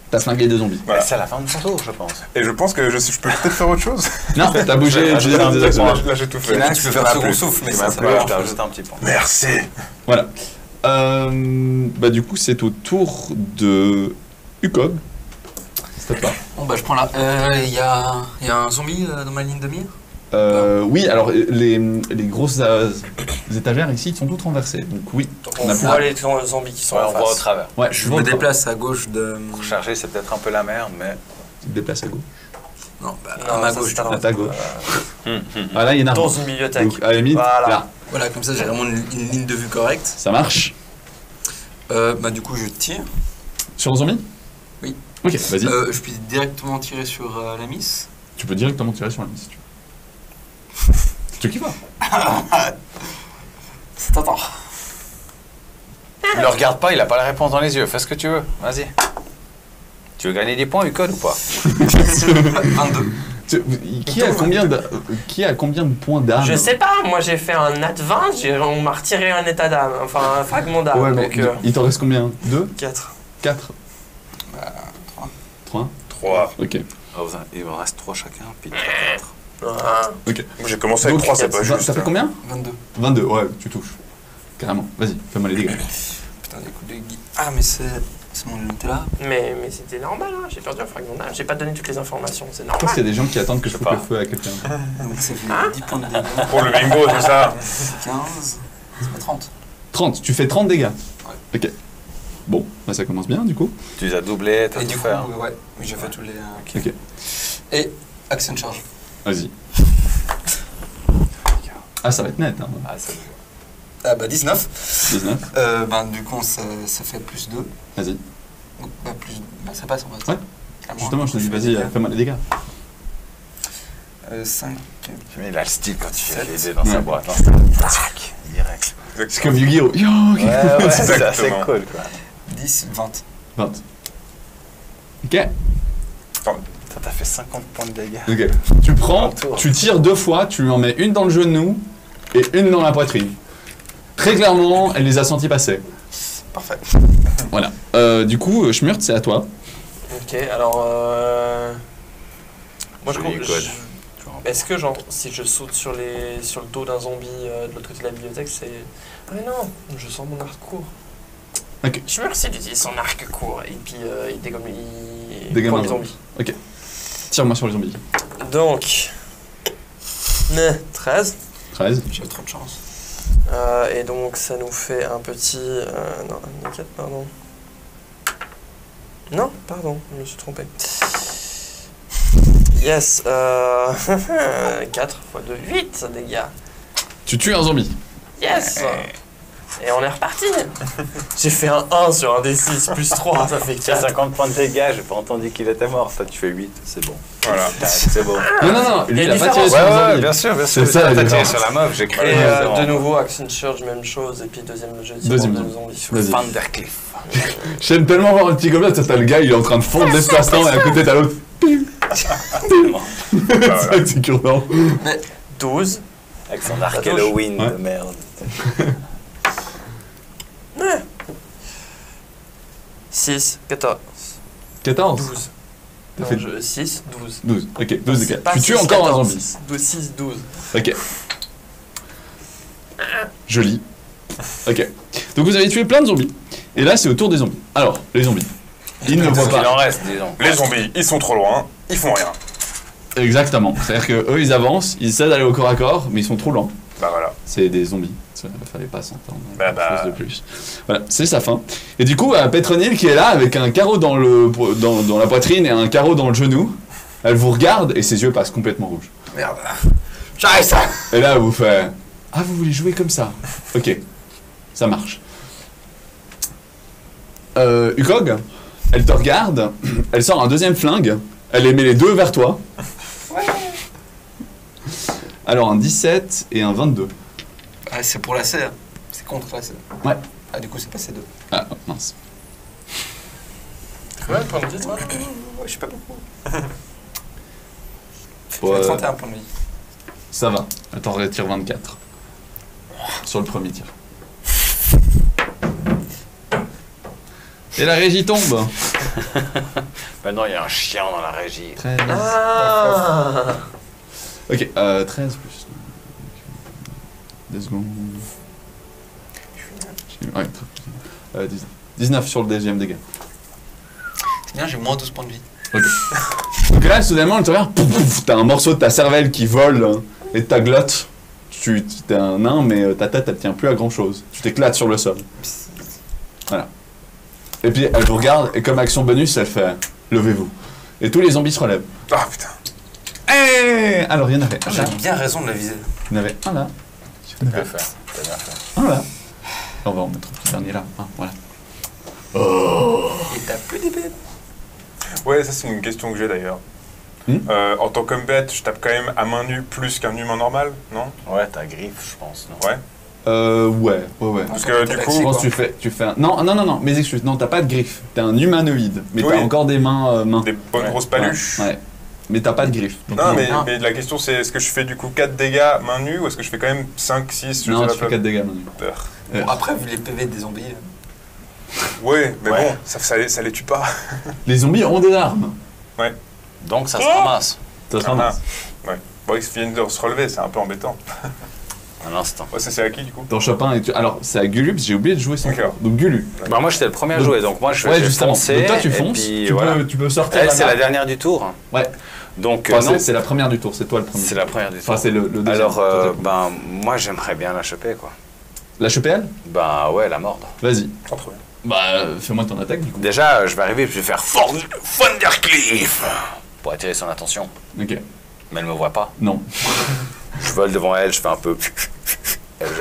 Speaker 1: T'as flingué 2 zombies.
Speaker 2: Voilà.
Speaker 5: C'est à la fin de son tour, je pense.
Speaker 2: Et je pense que je peux peut-être faire autre chose.
Speaker 1: Non, t'as bougé,
Speaker 5: Je
Speaker 1: tu
Speaker 5: vais
Speaker 1: as
Speaker 5: rajouter
Speaker 1: des actions.
Speaker 2: Là j'ai tout fait.
Speaker 6: Là, tu peux faire un second souffle, mais ça
Speaker 5: Ouais,
Speaker 6: va.
Speaker 5: je t'ai rajouté un petit point.
Speaker 2: Merci.
Speaker 1: Voilà. Du coup, c'est au tour de Ucog. C'est à toi.
Speaker 6: Bon, bah, je prends la. Il y a un zombie dans ma ligne de mire.
Speaker 1: Oui, alors les grosses étagères ici sont toutes renversées. Donc oui,
Speaker 4: On
Speaker 1: a
Speaker 4: voit les zombies qui sont
Speaker 5: Ouais,
Speaker 4: en
Speaker 5: on voit au
Speaker 4: face.
Speaker 5: travers.
Speaker 1: ouais,
Speaker 6: Je me déplace à gauche de.
Speaker 5: Pour charger, c'est peut-être un peu la merde, mais.
Speaker 1: Tu te déplaces à gauche.
Speaker 6: Non, bah,
Speaker 4: Non,
Speaker 6: à ma
Speaker 4: ça,
Speaker 6: gauche.
Speaker 4: c'est un-
Speaker 1: À ta gauche. Ah là, il y en a
Speaker 4: Dans
Speaker 1: un.
Speaker 4: une bibliothèque.
Speaker 1: Donc à la limite,
Speaker 4: Voilà.
Speaker 1: là,
Speaker 6: Voilà, comme ça, j'ai vraiment une ligne de vue correcte.
Speaker 1: ça marche.
Speaker 6: Bah, du coup, je tire.
Speaker 1: Sur le zombie?
Speaker 6: Oui.
Speaker 1: Ok, vas-y.
Speaker 6: Je puis directement tirer sur la miss.
Speaker 1: Tu peux directement tirer sur la liste si tu veux. C'est toi qui vas.
Speaker 4: C'est tentant.
Speaker 5: Ne le regarde pas, il a pas la réponse dans les yeux. Fais ce que tu veux. Vas-y. Tu veux gagner des points, Ucode, ou pas?
Speaker 6: 22.
Speaker 1: Qui a combien de points d'âme?
Speaker 4: Je sais pas, moi j'ai fait un nat 20, on m'a retiré un état d'âme, enfin un fragment d'âme.
Speaker 1: Ouais, mais
Speaker 4: donc
Speaker 1: il t'en reste combien? 2?
Speaker 4: 4.
Speaker 1: 4? 3?
Speaker 2: 3.
Speaker 1: Ok.
Speaker 5: Il me reste 3 chacun, puis 4.
Speaker 4: Ah.
Speaker 1: Ok.
Speaker 2: Moi j'ai commencé avec
Speaker 1: Donc,
Speaker 2: 3, c'est pas juste.
Speaker 1: Ça fait combien
Speaker 6: 22.
Speaker 1: 22, ouais, tu touches. Carrément. Vas-y, fais-moi les dégâts.
Speaker 6: Putain, des coups de guide. Ah, mais c'est mon là.
Speaker 4: Mais c'était normal, hein. J'ai perdu un fragment d'âme. J'ai pas donné toutes les informations, c'est
Speaker 1: Je pense
Speaker 4: normal.
Speaker 1: qu'il y a des gens qui attendent que je
Speaker 5: Je sais
Speaker 1: coupe le
Speaker 5: pas.
Speaker 1: feu à quelqu'un.
Speaker 6: Ça fait 10 points de dégâts.
Speaker 2: Pour le bingo, c'est ça.
Speaker 6: 15. Ça fait 30.
Speaker 1: 30, tu fais 30 dégâts.
Speaker 6: Ouais.
Speaker 1: Ok. Bon, bah ça commence bien du coup.
Speaker 5: Tu les as doublés, t'as
Speaker 6: Et
Speaker 5: tout
Speaker 6: du coup,
Speaker 5: fait. Hein.
Speaker 6: ouais, j'ai fait tous les.
Speaker 1: Ok.
Speaker 6: Et action charge.
Speaker 1: Vas-y. Ah, ça va être net, hein.
Speaker 5: Ah, ça
Speaker 6: Ah bah 19.
Speaker 1: 19.
Speaker 6: Ben du coup, ça fait plus 2.
Speaker 1: Vas-y.
Speaker 6: Donc, bah, plus. Bah, ça passe en fait.
Speaker 1: Ouais. Justement, je te dis, vas-y, fais-moi les dégâts.
Speaker 6: 5.
Speaker 5: il a le style quand tu fais
Speaker 6: 7.
Speaker 5: les dés dans sa
Speaker 1: Ouais.
Speaker 5: boîte. Hein. Tac, direct.
Speaker 1: C'est comme Yu-Gi-Oh! Yo, ok.
Speaker 5: Ouais, c'est assez
Speaker 2: Exactement.
Speaker 5: cool quoi.
Speaker 6: 10, 20.
Speaker 1: 20. Ok.
Speaker 5: Ça t'a fait 50 points de dégâts.
Speaker 1: Ok. Tu prends,
Speaker 5: Un tour.
Speaker 1: tu tires 2 fois, tu lui en mets une dans le genou et une dans la poitrine. Très clairement, elle les a sentis passer.
Speaker 6: Parfait.
Speaker 1: Voilà. Du coup, Schmurt, c'est à toi.
Speaker 4: Ok, alors. Moi je
Speaker 5: Joli
Speaker 4: compte.
Speaker 5: code.
Speaker 4: Est-ce que, genre, si je saute sur le dos d'un zombie de l'autre côté de la bibliothèque, c'est. Ah, mais non, je sens mon arc court.
Speaker 1: Ok.
Speaker 4: Je me remercie d'utiliser son arc court et puis il dégomme
Speaker 1: Dégomme
Speaker 4: pointe
Speaker 1: un
Speaker 4: les zombies.
Speaker 1: Tire-moi sur les zombies.
Speaker 4: Donc. 13.
Speaker 1: 13.
Speaker 6: J'ai trop de chance.
Speaker 4: Et donc ça nous fait un petit... non, un 4, pardon. Non, pardon, je me suis trompé. Yes, 4 x 2, 8 dégâts.
Speaker 1: Tu tues un zombie.
Speaker 4: Yes. Et on est reparti. J'ai fait un 1 sur un D6 plus 3, ça fait
Speaker 5: Tiens,
Speaker 4: 4.
Speaker 5: 50 points de dégâts, j'ai pas entendu qu'il était mort. Toi, tu fais 8, c'est bon.
Speaker 2: Voilà.
Speaker 5: C'est bon.
Speaker 1: Non, lui,
Speaker 4: Il y a
Speaker 1: il a
Speaker 4: une
Speaker 1: pas tiré
Speaker 4: différence.
Speaker 1: sur un zombie.
Speaker 5: bien sûr.
Speaker 1: C'est ça, la
Speaker 5: T'as tiré
Speaker 1: différence.
Speaker 5: sur la meuf, j'ai cru.
Speaker 4: Et
Speaker 5: c'est
Speaker 4: de
Speaker 5: bon.
Speaker 4: nouveau, Action Surge, même chose. Et puis deuxième jeu de
Speaker 1: Deuxième
Speaker 4: zombie.
Speaker 1: Vas-y.
Speaker 5: Vandercliff.
Speaker 1: J'aime tellement voir un petit gobelin, t'as le gars, il est en train de fondre l'espace-temps et à côté t'as l'autre. C'est cure-dent.
Speaker 4: 12.
Speaker 5: Avec son arc
Speaker 4: touche.
Speaker 5: Halloween
Speaker 1: Ouais.
Speaker 5: de merde.
Speaker 4: 6, 14,
Speaker 1: 14.
Speaker 4: 12.
Speaker 1: T'as
Speaker 4: Non,
Speaker 1: fait
Speaker 4: 6, 12.
Speaker 1: 12. Ok, 12 dégâts.
Speaker 4: Pas
Speaker 1: Tu tues
Speaker 4: 6,
Speaker 1: encore
Speaker 4: 14,
Speaker 1: un zombie.
Speaker 4: 12, 6, 12.
Speaker 1: Ok. Joli. Ok. Donc vous avez tué plein de zombies. Et là, c'est au tour des zombies. Alors, les zombies. Ils ne voient
Speaker 5: Il en
Speaker 1: pas.
Speaker 5: reste, disons.
Speaker 2: Les zombies, ils sont trop loin, ils font rien.
Speaker 1: Exactement. C'est-à-dire que eux, ils avancent, ils essaient d'aller au corps à corps, mais ils sont trop lents.
Speaker 2: Bah voilà.
Speaker 1: C'est des zombies. Ça fallait pas s'entendre.
Speaker 2: Bah.
Speaker 1: Chose de plus. Voilà, c'est sa fin. Et du coup, Petronille qui est là avec un carreau dans la poitrine et un carreau dans le genou, elle vous regarde et ses yeux passent complètement rouges.
Speaker 6: Merde. J'arrive ça.
Speaker 1: Et là, elle vous fait « Ah, vous voulez jouer comme ça ? Ok, ça marche. » Ukog, elle te regarde, elle sort un deuxième flingue, elle les met les deux vers toi. Alors, un 17 et un 22.
Speaker 6: Ah, c'est pour la C. Hein. C'est contre la C.
Speaker 1: Ouais.
Speaker 6: Ah, du coup, c'est passé 2.
Speaker 1: Ah, mince.
Speaker 4: Combien de points de vie, toi?
Speaker 6: Ouais, je sais pas beaucoup.
Speaker 1: Ouais.
Speaker 6: 31 points de vie.
Speaker 1: Ça va, elle t'en retire 24. Sur le premier tir. Et la régie tombe.
Speaker 5: Maintenant, il y a un chien dans la régie.
Speaker 1: 13.
Speaker 4: Ah.
Speaker 1: Ok, 13 plus. 2 secondes. Ouais, 19. 19 sur le deuxième dégât.
Speaker 6: C'est bien, j'ai moins 12 points de vie.
Speaker 1: Ok. Donc là, soudainement, elle te regarde, pouf, pouf, t'as un morceau de ta cervelle qui vole et de ta glotte. T'es un nain, mais ta tête, elle tient plus à grand chose. Tu t'éclates sur le sol. Voilà. Et puis, elle vous regarde, et comme action bonus, elle fait « Levez-vous ». Et tous les zombies se relèvent.
Speaker 2: Ah putain.
Speaker 1: Hey, alors, il y en avait un là.
Speaker 6: J'ai bien raison de la viser.
Speaker 1: Il y en avait un là.
Speaker 5: T'as bien fait. T'as bien fait.
Speaker 1: Un là. On va en mettre un petit dernier là. Hein, voilà.
Speaker 6: Et t'as plus d'épée.
Speaker 2: Ouais, ça c'est une question que j'ai d'ailleurs. En tant qu'homme bête, je tape quand même à main nue plus qu'un humain normal, non?
Speaker 5: Ouais, t'as griffe, je pense, non?
Speaker 2: Ouais.
Speaker 1: Ouais.
Speaker 2: Parce que du
Speaker 1: Je
Speaker 2: coup,
Speaker 1: pense que tu fais un... Non, mes excuses. Non, t'as pas de griffes. T'es un humanoïde. Mais
Speaker 2: Oui.
Speaker 1: t'as encore des mains.
Speaker 2: des bonnes
Speaker 5: Ouais.
Speaker 2: grosses paluches.
Speaker 1: Ouais. Mais t'as pas de griffes. Donc
Speaker 2: Non,
Speaker 1: non,
Speaker 2: mais la question c'est est-ce que je fais du coup 4 dégâts main nue ou est-ce que je fais quand même 5, 6
Speaker 1: non, tu fais 4 dégâts Manu.
Speaker 2: Peur.
Speaker 6: Bon, après, vu les PV des zombies.
Speaker 2: Ouais, mais
Speaker 5: Ouais.
Speaker 2: bon, ça les tue pas.
Speaker 1: Les zombies ont des armes.
Speaker 2: Ouais.
Speaker 5: Donc ça se ramasse.
Speaker 1: Ça se ramasse.
Speaker 2: Ouais. Bon, ils viennent de se relever, c'est un peu embêtant.
Speaker 5: Un instant.
Speaker 2: Ouais, c'est à qui du coup?
Speaker 1: Ton Chopin et alors c'est à Gulu, parce que j'ai oublié de jouer son
Speaker 2: D'accord.
Speaker 1: tour. Donc Gulu.
Speaker 5: Bah moi j'étais le premier à jouer, donc moi je
Speaker 1: Ouais,
Speaker 5: vais
Speaker 1: justement.
Speaker 5: foncer.
Speaker 1: Donc toi tu
Speaker 5: et
Speaker 1: fonces,
Speaker 5: puis,
Speaker 1: tu,
Speaker 5: voilà.
Speaker 1: tu peux sortir
Speaker 5: Elle, c'est la
Speaker 1: map.
Speaker 5: dernière du tour.
Speaker 1: Ouais.
Speaker 5: Donc
Speaker 1: Enfin,
Speaker 5: non,
Speaker 1: c'est la première du tour, c'est toi le premier.
Speaker 5: c'est la première du tour.
Speaker 1: Enfin c'est le deuxième.
Speaker 5: Alors,
Speaker 1: Toi, t'as-
Speaker 5: ben moi j'aimerais bien la choper quoi.
Speaker 1: La choper elle?
Speaker 5: Ben ouais, la mordre.
Speaker 1: Vas-y.
Speaker 2: Oh, trop bien.
Speaker 1: Bah fais-moi ton attaque du coup.
Speaker 5: Déjà, je vais arriver et je vais faire Thundercliff pour attirer son attention.
Speaker 1: Ok.
Speaker 5: Mais elle me voit pas.
Speaker 1: Non.
Speaker 5: Je vole devant elle, je fais un peu.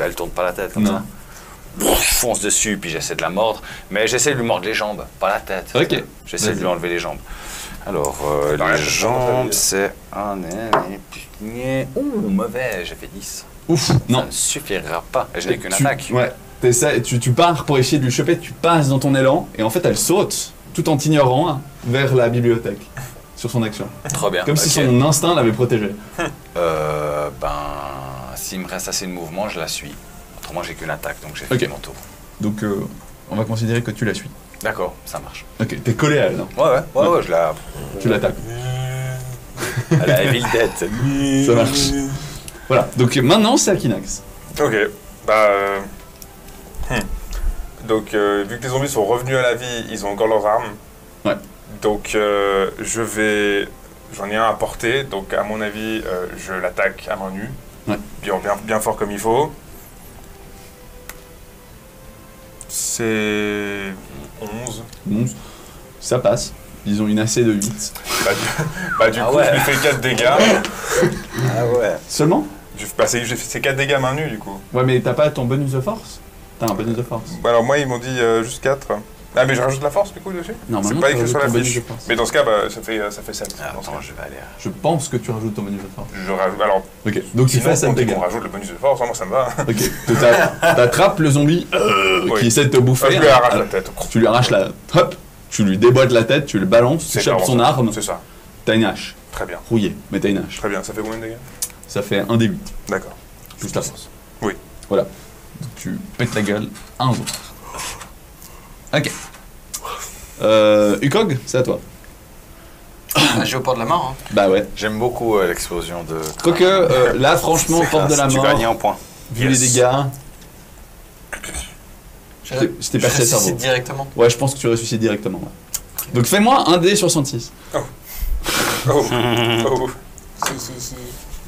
Speaker 5: Elle tourne pas la tête comme
Speaker 1: Non.
Speaker 5: ça. Je fonce dessus, puis j'essaie de la mordre. Mais j'essaie de lui mordre les jambes, pas la tête.
Speaker 1: Ok.
Speaker 5: J'essaie de
Speaker 1: Vas-y.
Speaker 5: lui enlever les jambes. Alors,
Speaker 2: Ouais,
Speaker 5: les
Speaker 2: je
Speaker 5: jambes,
Speaker 2: pense
Speaker 5: c'est un. Ouh, mauvais, j'ai fait 10.
Speaker 1: Ouf.
Speaker 5: Ça
Speaker 1: Non.
Speaker 5: ne suffira pas. Et je n'ai qu'une
Speaker 1: Tu-
Speaker 5: attaque.
Speaker 1: Ouais. Tu pars pour essayer de lui choper, tu passes dans ton élan, et en fait elle saute, tout en t'ignorant, hein, vers la bibliothèque, sur son action.
Speaker 5: Trop bien.
Speaker 1: Comme si
Speaker 5: ok.
Speaker 1: son instinct l'avait protégé.
Speaker 5: Ben, s'il me reste assez de mouvement, je la suis. Autrement, j'ai qu'une attaque, donc j'ai
Speaker 1: Ok.
Speaker 5: fait mon tour.
Speaker 1: Donc on va considérer que tu la suis.
Speaker 5: D'accord, ça marche.
Speaker 1: Ok, t'es collé à elle, hein.
Speaker 5: Ouais, je la.
Speaker 1: Tu l'attaques.
Speaker 5: Elle a Evil Dead.
Speaker 1: Ça marche. Voilà, donc maintenant c'est Akinax.
Speaker 2: Ok, bah. Donc, vu que les zombies sont revenus à la vie, ils ont encore leurs armes.
Speaker 1: Ouais.
Speaker 2: Donc, j'en ai un à porter, donc à mon avis, je l'attaque à main nue.
Speaker 1: Ouais.
Speaker 2: Bien fort comme il faut. C'est 11.
Speaker 1: 11. Ça passe. Ils ont une AC de 8.
Speaker 2: Du
Speaker 5: Ah
Speaker 2: coup,
Speaker 5: ouais.
Speaker 2: je lui fais 4 dégâts.
Speaker 5: Ah ouais.
Speaker 1: Seulement?
Speaker 2: J'ai fait 4 dégâts main nue, du coup.
Speaker 1: Ouais, mais t'as pas ton bonus de force? T'as un bonus de force.
Speaker 2: Alors, moi, ils m'ont dit juste 4. Ah, mais je rajoute la force, du coup, dessus?
Speaker 1: Normalement,
Speaker 2: C'est pas
Speaker 1: tu
Speaker 2: écrit sur la
Speaker 1: rajoutes ton bonus
Speaker 2: fiche.
Speaker 1: de force.
Speaker 2: Mais dans ce cas, ça fait 7.
Speaker 5: Ah,
Speaker 2: Dans ce
Speaker 5: attends,
Speaker 2: cas.
Speaker 5: je vais aller.
Speaker 1: Je pense que tu rajoutes ton bonus de force.
Speaker 2: Je rajoute. Alors,
Speaker 1: Ok, donc tu
Speaker 2: sinon,
Speaker 1: fais 7
Speaker 2: on dit
Speaker 1: dégâts.
Speaker 2: qu'on rajoute le bonus de force, moi ça me va.
Speaker 1: Ok, donc t'attrapes le zombie
Speaker 2: Oui.
Speaker 1: qui essaie de te bouffer.
Speaker 2: Je lui arrache
Speaker 1: hein.
Speaker 2: la tête.
Speaker 1: Tu lui arraches la... Hop, tu lui déboîtes la tête, tu le balances, tu
Speaker 2: C'est
Speaker 1: chopes
Speaker 2: clairement
Speaker 1: son
Speaker 2: ça.
Speaker 1: arme,
Speaker 2: C'est ça.
Speaker 1: t'as une hache.
Speaker 2: Très bien.
Speaker 1: Rouillée, mais t'as une hache.
Speaker 2: Très bien. Ça fait combien de dégâts?
Speaker 1: Ça fait 1 des 8,
Speaker 2: D'accord.
Speaker 1: plus ta force.
Speaker 2: Oui.
Speaker 1: Voilà. Donc tu pètes la gueule à un autre. Ok. Ukog, c'est à toi.
Speaker 6: J'ai au port de la mort. Hein.
Speaker 1: Bah ouais.
Speaker 5: J'aime beaucoup l'explosion de.
Speaker 1: Quoique, là franchement,
Speaker 5: C'est
Speaker 1: porte de
Speaker 5: classe,
Speaker 1: la
Speaker 5: Tu gagnes
Speaker 1: mort,
Speaker 5: en points.
Speaker 1: vu
Speaker 2: Yes.
Speaker 1: les dégâts,
Speaker 6: Je
Speaker 1: c'était percé le cerveau.
Speaker 6: ressuscite directement.
Speaker 1: Ouais, je pense que tu ressuscites directement. Ouais. Donc fais-moi un dé sur 106.
Speaker 2: Oh. Oh.
Speaker 6: Si.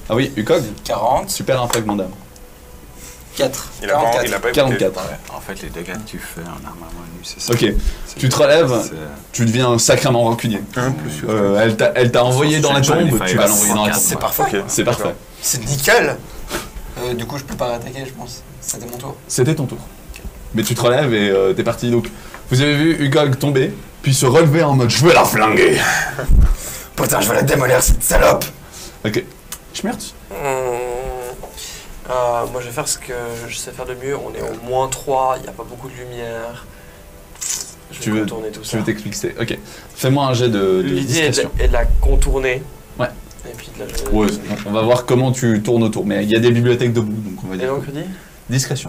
Speaker 1: Ah oui, Ukog,
Speaker 6: 40,
Speaker 1: super un fragment d'âme.
Speaker 6: 4.
Speaker 2: Il a pas écouté.
Speaker 1: 44.
Speaker 5: En fait, les dégâts que tu fais en arme à main nue, c'est ça.
Speaker 1: Ok,
Speaker 5: C'est-
Speaker 1: tu te relèves,
Speaker 5: c'est-
Speaker 1: tu deviens sacrément rancunier. Elle t'a envoyé dans la tombe, tu vas l'envoyer dans la tombe.
Speaker 6: C'est parfait.
Speaker 2: Ok.
Speaker 1: C'est parfait.
Speaker 6: C'est nickel. Du coup, je peux pas réattaquer, je pense. C'était mon tour.
Speaker 1: C'était ton tour. Mais tu te relèves et t'es parti. Donc, vous avez vu Ukog tomber, puis se relever en mode je veux la flinguer.
Speaker 6: Putain, je vais la démolir, cette salope.
Speaker 1: Ok. Schmerz.
Speaker 4: Moi, je vais faire ce que je sais faire de mieux. On est au -3, il n'y a pas beaucoup de lumière. Je
Speaker 1: Tu
Speaker 4: vais
Speaker 1: veux-
Speaker 4: contourner tout
Speaker 1: Je
Speaker 4: ça.
Speaker 1: vais t'expliquer. Ok. Fais-moi un jet de
Speaker 4: L'idée
Speaker 1: discrétion.
Speaker 4: est de la contourner.
Speaker 1: Ouais.
Speaker 4: Et puis de la...
Speaker 1: Ouais, on va voir comment tu tournes autour. Mais il y a des bibliothèques debout, donc on va
Speaker 4: Et
Speaker 1: dire.
Speaker 4: donc, dit
Speaker 1: Discrétion.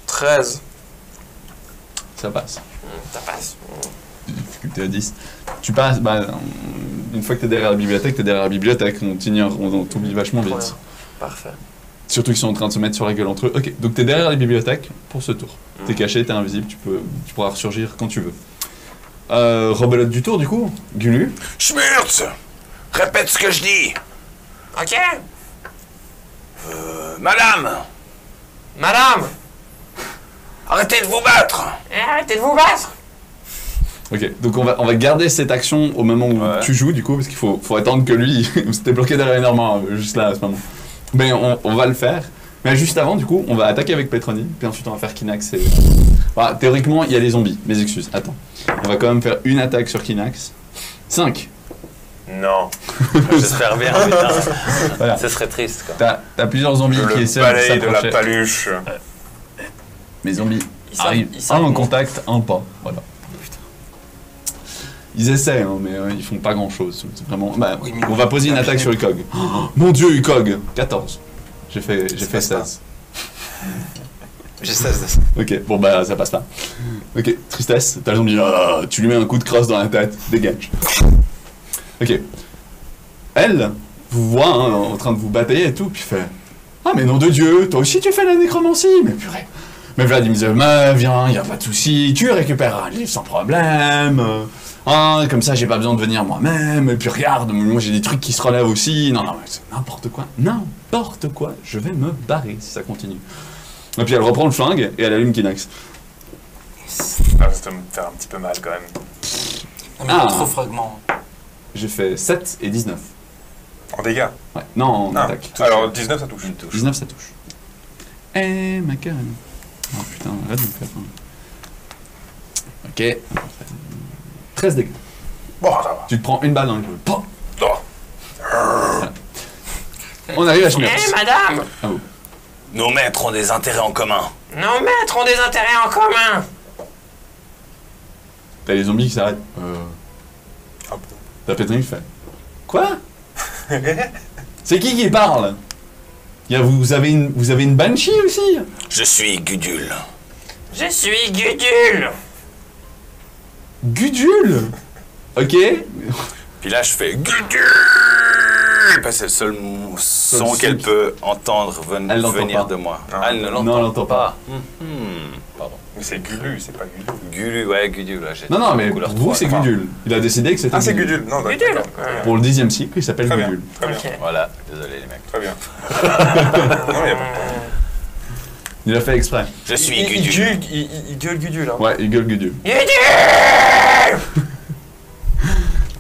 Speaker 4: 13.
Speaker 1: Ça passe.
Speaker 4: Ça passe.
Speaker 1: Difficulté à 10. Tu passes, une fois que t'es derrière la bibliothèque, on t'ignore, on t'oublie vachement
Speaker 4: Trop
Speaker 1: vite.
Speaker 4: bien. Parfait.
Speaker 1: Surtout qu'ils sont en train de se mettre sur la gueule entre eux. Ok, donc t'es derrière la bibliothèque pour ce tour. T'es caché, t'es invisible, tu pourras ressurgir quand tu veux. Rebelote du tour du coup, Gulu.
Speaker 5: Schmurz, répète ce que je dis.
Speaker 4: Ok.
Speaker 5: Madame,
Speaker 4: Madame,
Speaker 5: arrêtez de vous battre.
Speaker 4: arrêtez de vous battre.
Speaker 1: Ok, donc on va garder cette action au moment où
Speaker 5: Ouais.
Speaker 1: tu joues du coup, parce qu'il faut attendre que lui, c'était bloqué derrière une armoire, juste là à ce moment. Mais on va le faire. Mais juste avant du coup, on va attaquer avec Petroni, puis ensuite on va faire Kinax et... Voilà, théoriquement, il y a les zombies, mes excuses, attends. On va quand même faire une attaque sur Kinax. 5.
Speaker 2: Non.
Speaker 5: J'espère bien, putain.
Speaker 1: Voilà.
Speaker 5: Ce serait triste, quoi.
Speaker 1: T'as plusieurs zombies qui
Speaker 2: Le
Speaker 1: essaient de
Speaker 2: balai de la
Speaker 1: s'approcher.
Speaker 2: paluche.
Speaker 1: Les zombies
Speaker 4: Ils savent-
Speaker 1: arrivent,
Speaker 4: ils savent
Speaker 1: un en
Speaker 4: comment-
Speaker 1: contact, un pas, voilà. Ils essaient, hein, mais ils font pas grand chose. C'est vraiment...
Speaker 6: Oui, mais-
Speaker 1: on va poser une attaque sur Ukog. Oh, mon dieu, Ukog 14. J'ai fait
Speaker 6: passe pas.
Speaker 1: 16.
Speaker 6: J'ai 16 de...
Speaker 1: Ok, bon bah ça passe pas. Ok, tristesse, t'as le zombie, tu lui mets un coup de crosse dans la tête, dégage. Ok. Elle vous voit hein, en train de vous batailler et tout, puis fait « Ah mais nom de Dieu, toi aussi tu fais la nécromancie !» Mais purée. Mais Vlad il me disait « Mais viens, y a pas de souci, tu récupéreras un livre sans problème. Hein, comme ça j'ai pas besoin de venir moi-même, et puis regarde, moi j'ai des trucs qui se relèvent aussi. Non, mais c'est n'importe quoi, je vais me barrer si ça continue. » Et puis elle reprend le flingue et elle allume Kinax.
Speaker 2: Ça va me faire un petit peu mal quand même.
Speaker 6: Non, mais trop fragments.
Speaker 1: J'ai fait 7 et 19.
Speaker 2: En dégâts.
Speaker 1: Ouais, non, en attaque.
Speaker 2: Alors 19 ça touche.
Speaker 1: 19 ça touche. Eh, ma gueule. Oh putain, arrête de me faire peur. Ok. 13 dégâts.
Speaker 2: Bon, ça va.
Speaker 1: Tu te prends une balle dans le jeu.
Speaker 2: Oh.
Speaker 1: Voilà. On arrive à Schmerz.
Speaker 4: madame!
Speaker 1: Ah vous.
Speaker 5: Nos maîtres ont des intérêts en commun.
Speaker 4: Nos maîtres ont des intérêts en commun!
Speaker 1: T'as les zombies qui s'arrêtent.
Speaker 2: Ah bon.
Speaker 1: T'as Pétrin qui fait. Quoi? C'est qui parle? Vous avez une banshee aussi?
Speaker 5: Je suis Gudule.
Speaker 4: Je suis Gudule!
Speaker 1: Gudule? Ok.
Speaker 5: Puis là, je fais Gudule. Parce que c'est le seul son qu'elle peut entendre
Speaker 1: Elle l'entend
Speaker 5: venir
Speaker 1: pas.
Speaker 5: de moi.
Speaker 2: Ah.
Speaker 5: Elle ne
Speaker 1: Non, elle
Speaker 5: l'entend
Speaker 1: l'entend pas.
Speaker 5: Pardon.
Speaker 2: Mais c'est Gulu, c'est pas Gulu.
Speaker 5: Gulu, ouais, Gudule. Là, j'ai
Speaker 1: Non, mais
Speaker 5: couleur
Speaker 1: pour vous
Speaker 5: 3,
Speaker 1: c'est
Speaker 5: là.
Speaker 1: Gudule. Il a décidé que c'était
Speaker 2: Ah, c'est Gudule. Non,
Speaker 4: Gudule.
Speaker 2: d'accord.
Speaker 1: Pour le 10e cycle, il s'appelle
Speaker 2: Très bien.
Speaker 1: Gudule.
Speaker 2: Très bien.
Speaker 4: Ok.
Speaker 5: Voilà, désolé les mecs.
Speaker 2: Très bien. Non, il y a pas
Speaker 1: Il a fait exprès.
Speaker 5: Je suis
Speaker 4: Il
Speaker 5: Gudule.
Speaker 4: gueule Gudule. Hein.
Speaker 1: Ouais, il gueule Gudule.
Speaker 4: Gudule!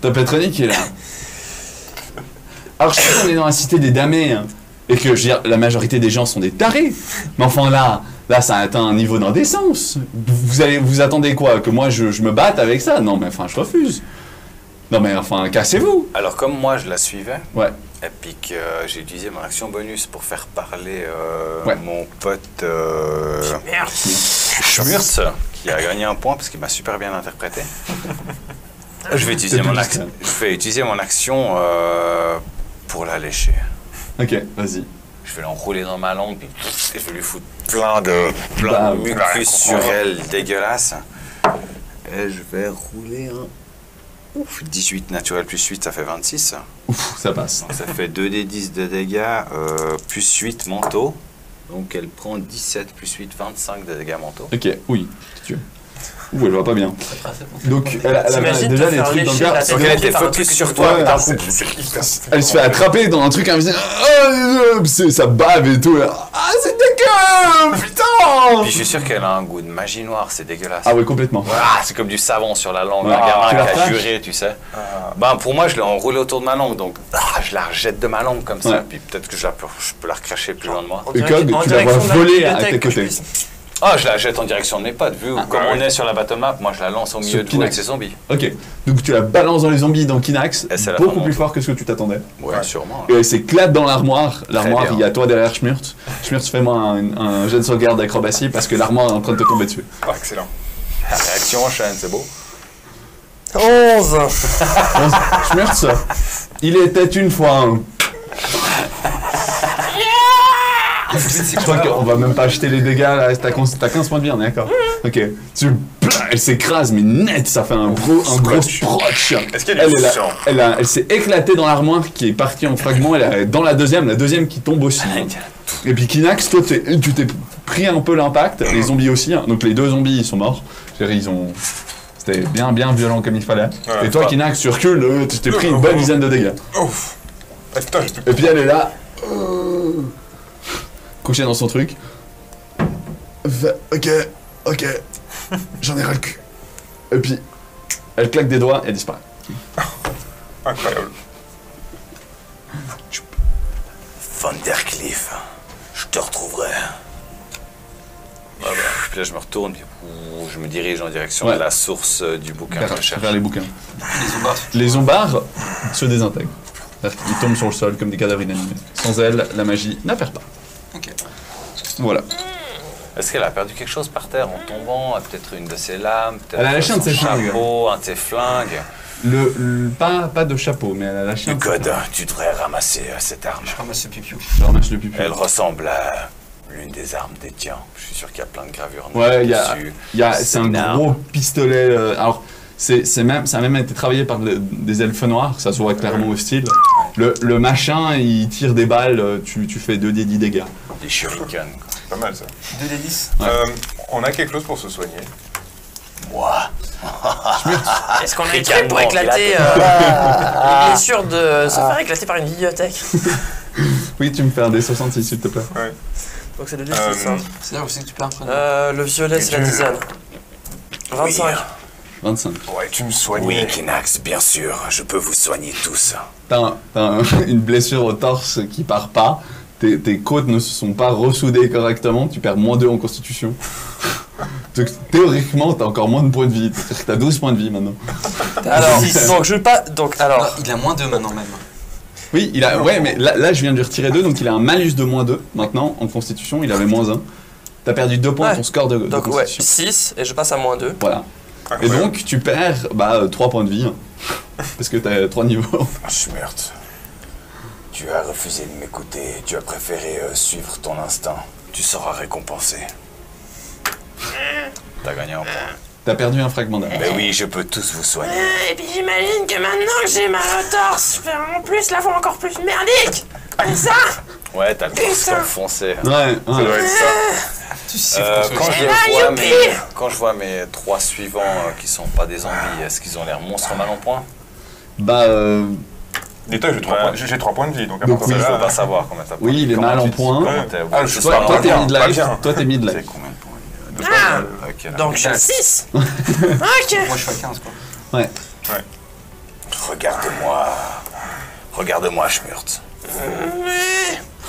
Speaker 1: T'as Petroni qui est là. Alors je sais qu'on est dans la cité des damnés, hein, et que je veux dire, la majorité des gens sont des tarés. Mais enfin là ça a atteint un niveau d'indécence. Vous attendez quoi? Que moi je me batte avec ça? Non mais enfin je refuse. Non mais enfin cassez-vous.
Speaker 5: Alors comme moi je la suivais,
Speaker 1: Ouais.
Speaker 5: et puis que j'ai utilisé mon action bonus pour faire parler
Speaker 1: Ouais.
Speaker 5: mon pote
Speaker 4: Merde!
Speaker 5: Schmurz, qui a gagné un point parce qu'il m'a super bien interprété. Je vais utiliser mon action pour la lécher.
Speaker 1: Ok, vas-y.
Speaker 5: Je vais l'enrouler dans ma langue, puis je vais lui foutre plein de
Speaker 1: Bah,
Speaker 5: mucus sur elle dégueulasse. Et je vais rouler un 18 naturel plus 8, ça fait 26.
Speaker 1: Ouf, ça passe.
Speaker 5: Donc ça fait 2d10 de dégâts, plus 8 mentaux. Donc elle prend 17 plus 8, 25 de dégâts mentaux.
Speaker 1: Ok, oui, si tu veux. Ouh, elle va pas bien. Donc elle a
Speaker 4: T'imagines
Speaker 1: déjà
Speaker 4: te
Speaker 1: des
Speaker 4: faire
Speaker 1: trucs dans le
Speaker 4: lécher
Speaker 1: cœur.
Speaker 4: la
Speaker 5: Donc
Speaker 4: tête
Speaker 5: elle
Speaker 4: de
Speaker 5: était
Speaker 4: par un
Speaker 5: focus
Speaker 4: truc
Speaker 5: sur
Speaker 4: que
Speaker 5: toi.
Speaker 4: tu
Speaker 1: Ouais,
Speaker 4: vois.
Speaker 2: c'est hyper.
Speaker 1: Elle se fait attraper dans un truc invisible. Ça bave et tout. Là. Ah, c'est dégueu! Putain!
Speaker 5: Puis je suis sûr qu'elle a un goût de magie noire, c'est dégueulasse.
Speaker 1: Ah, ouais, complètement.
Speaker 5: Ah, c'est comme du savon sur la langue,
Speaker 1: Ouais.
Speaker 5: un gamin
Speaker 1: Tu la
Speaker 5: qui a
Speaker 1: recraches
Speaker 5: juré, tu sais. Ben, pour moi, je l'ai enroulé autour de ma langue, donc je la rejette de ma langue comme ça,
Speaker 1: Ouais.
Speaker 5: puis peut-être que je peux la recracher plus loin de moi.
Speaker 4: En
Speaker 1: Et
Speaker 4: direct-
Speaker 1: Cog,
Speaker 4: en
Speaker 1: tu la vois
Speaker 4: direction de la
Speaker 1: voler à
Speaker 4: bibliothèque
Speaker 1: tes
Speaker 4: que je
Speaker 1: côtés.
Speaker 4: puisse.
Speaker 5: Ah, je la jette en direction de mes potes, vu comme
Speaker 2: ouais.
Speaker 5: on est sur la battle map, moi je la lance au milieu de vous
Speaker 1: Kinax.
Speaker 5: avec ces zombies.
Speaker 1: Ok, donc tu la balances dans les zombies dans Kinax,
Speaker 5: Et c'est la
Speaker 1: beaucoup
Speaker 5: fin,
Speaker 1: plus
Speaker 5: mon
Speaker 1: fort que ce que tu t'attendais.
Speaker 5: Ouais, sûrement.
Speaker 1: Et elle s'éclate dans l'armoire. L'armoire,
Speaker 5: bien.
Speaker 1: il y a toi derrière Schmurz. Schmurz, fais-moi un jet de sauvegarde d'acrobatie parce que l'armoire est en train de te tomber dessus.
Speaker 2: Ah, excellent.
Speaker 5: La réaction enchaîne, c'est beau.
Speaker 4: 11!
Speaker 1: Schmurz, il était une fois un. Je crois qu'on va même pas acheter les dégâts, là, t'as 15 points de vie, on est d'accord? Ok. Elle s'écrase, mais net, ça fait un gros scotch.
Speaker 2: Est-ce qu'il y a du sang?
Speaker 1: Elle s'est éclatée dans l'armoire qui est partie en fragments, elle est dans la deuxième qui tombe aussi. Et puis Kinax, toi tu t'es pris un peu l'impact, les zombies aussi, hein. Donc les deux zombies ils sont morts. C'était bien violent comme il fallait.
Speaker 2: Ouais,
Speaker 1: et toi
Speaker 2: pas-
Speaker 1: Kinax, tu recules, tu t'es pris une bonne dizaine de dégâts.
Speaker 2: Ouf. Ah, putain, j'ai plus.
Speaker 1: Et puis elle est là, couchée dans son truc. Ok, j'en ai ras le cul. Et puis, elle claque des doigts et elle disparaît.
Speaker 2: Incroyable.
Speaker 5: Vandercliff, je te retrouverai. Puis là je me retourne, puis je me dirige en direction
Speaker 1: Ouais.
Speaker 5: de la source du bouquin que je cherche.
Speaker 1: Vers les bouquins.
Speaker 6: Les zombards.
Speaker 1: Les zombards se désintègrent. C'est-à-dire qu'ils tombent sur le sol comme des cadavres inanimés. Sans elle, la magie n'apparaît pas.
Speaker 6: Ok.
Speaker 1: Voilà.
Speaker 5: Est-ce qu'elle a perdu quelque chose par terre en tombant? Peut-être une de ses lames, peut-être
Speaker 1: Elle a lâché un de
Speaker 5: son
Speaker 1: ses flingues.
Speaker 5: chapeau, un de ses flingues.
Speaker 1: Pas de chapeau, mais elle a lâché un
Speaker 5: Code, tu devrais ramasser cette arme.
Speaker 6: Je ramasse le pipiou.
Speaker 1: Je ramasse le pupitre.
Speaker 5: Elle ressemble à l'une des armes des tiens. Je suis sûr qu'il y a plein de gravures
Speaker 1: Ouais,
Speaker 5: dessus.
Speaker 1: c'est un gros pistolet. Alors, ça a même été travaillé par des elfes noirs, ça se voit clairement au style. Le machin, il tire des balles, tu fais 2d10 dégâts.
Speaker 5: Des shurikens.
Speaker 2: Pas mal ça.
Speaker 6: 2d10.
Speaker 2: On a quelque chose pour se soigner.
Speaker 5: Moi.
Speaker 4: Est-ce qu'on a des
Speaker 5: Et
Speaker 4: trucs pour
Speaker 5: calmement,
Speaker 4: éclater les blessures de se faire éclater par une bibliothèque?
Speaker 1: Oui, tu me fais un D66 s'il te plaît.
Speaker 4: Donc c'est 2d6. Hein.
Speaker 6: C'est là aussi que tu peux imprégner.
Speaker 4: Le violet, c'est la tisane. 25.
Speaker 5: Oui,
Speaker 1: 25.
Speaker 2: Pourrais-tu me soigner?
Speaker 5: oui, Kinax, bien sûr. Je peux vous soigner tous.
Speaker 1: T'as une blessure au torse qui part pas, tes côtes ne se sont pas ressoudées correctement, tu perds -2 en constitution. Donc, théoriquement, t'as encore moins de points de vie, c'est-à-dire que t'as 12 points de vie maintenant.
Speaker 4: Alors, donc je pas. Donc, alors.
Speaker 6: Il a -2 maintenant même.
Speaker 1: Oui, il a, ouais, mais là je viens de lui retirer 2, donc il a un malus de -2 maintenant en constitution, il avait -1. T'as perdu 2 points de ton score de
Speaker 4: Donc, ouais,
Speaker 1: constitution.
Speaker 4: 6 et je passe à -2.
Speaker 1: Voilà. Et donc tu perds 3 points de vie, hein, parce que t'as 3 niveaux.
Speaker 5: Schmurt, tu as refusé de m'écouter. Tu as préféré suivre ton instinct. Tu seras récompensé. T'as gagné un point.
Speaker 1: T'as perdu un fragment d'âme.
Speaker 5: Mais oui, je peux tous vous soigner.
Speaker 4: Et puis j'imagine que maintenant que j'ai mal au torse, je vais en plus la voix encore plus merdique. C'est ça?
Speaker 5: Ouais, t'as le torse
Speaker 4: Putain.
Speaker 5: enfoncé.
Speaker 1: Ouais,
Speaker 2: Ça doit être ça.
Speaker 6: Tu siffles pour
Speaker 5: Quand,
Speaker 6: se
Speaker 5: quand je vois mes 3 suivants qui sont pas des zombies, est-ce qu'ils ont l'air monstres mal en point?
Speaker 1: Bah,
Speaker 2: Dis-toi, j'ai 3 points de vie, donc à
Speaker 1: Donc
Speaker 2: partir
Speaker 1: oui,
Speaker 2: de
Speaker 5: Je
Speaker 2: là,
Speaker 5: veux pas savoir combien t'as.
Speaker 1: oui, il est mal en point.
Speaker 2: Ah, je
Speaker 1: Toi,
Speaker 2: pas
Speaker 1: t'es
Speaker 2: bien,
Speaker 1: mid-life.
Speaker 2: pas bien.
Speaker 1: Toi, t'es
Speaker 5: C'est
Speaker 1: mid-life.
Speaker 5: combien de points?
Speaker 4: Ah.
Speaker 5: Ok, là.
Speaker 4: Donc j'ai 6. Ok.
Speaker 6: Moi je suis à 15 quoi.
Speaker 1: Ouais.
Speaker 5: Regarde-moi. Regarde-moi, Schmurt.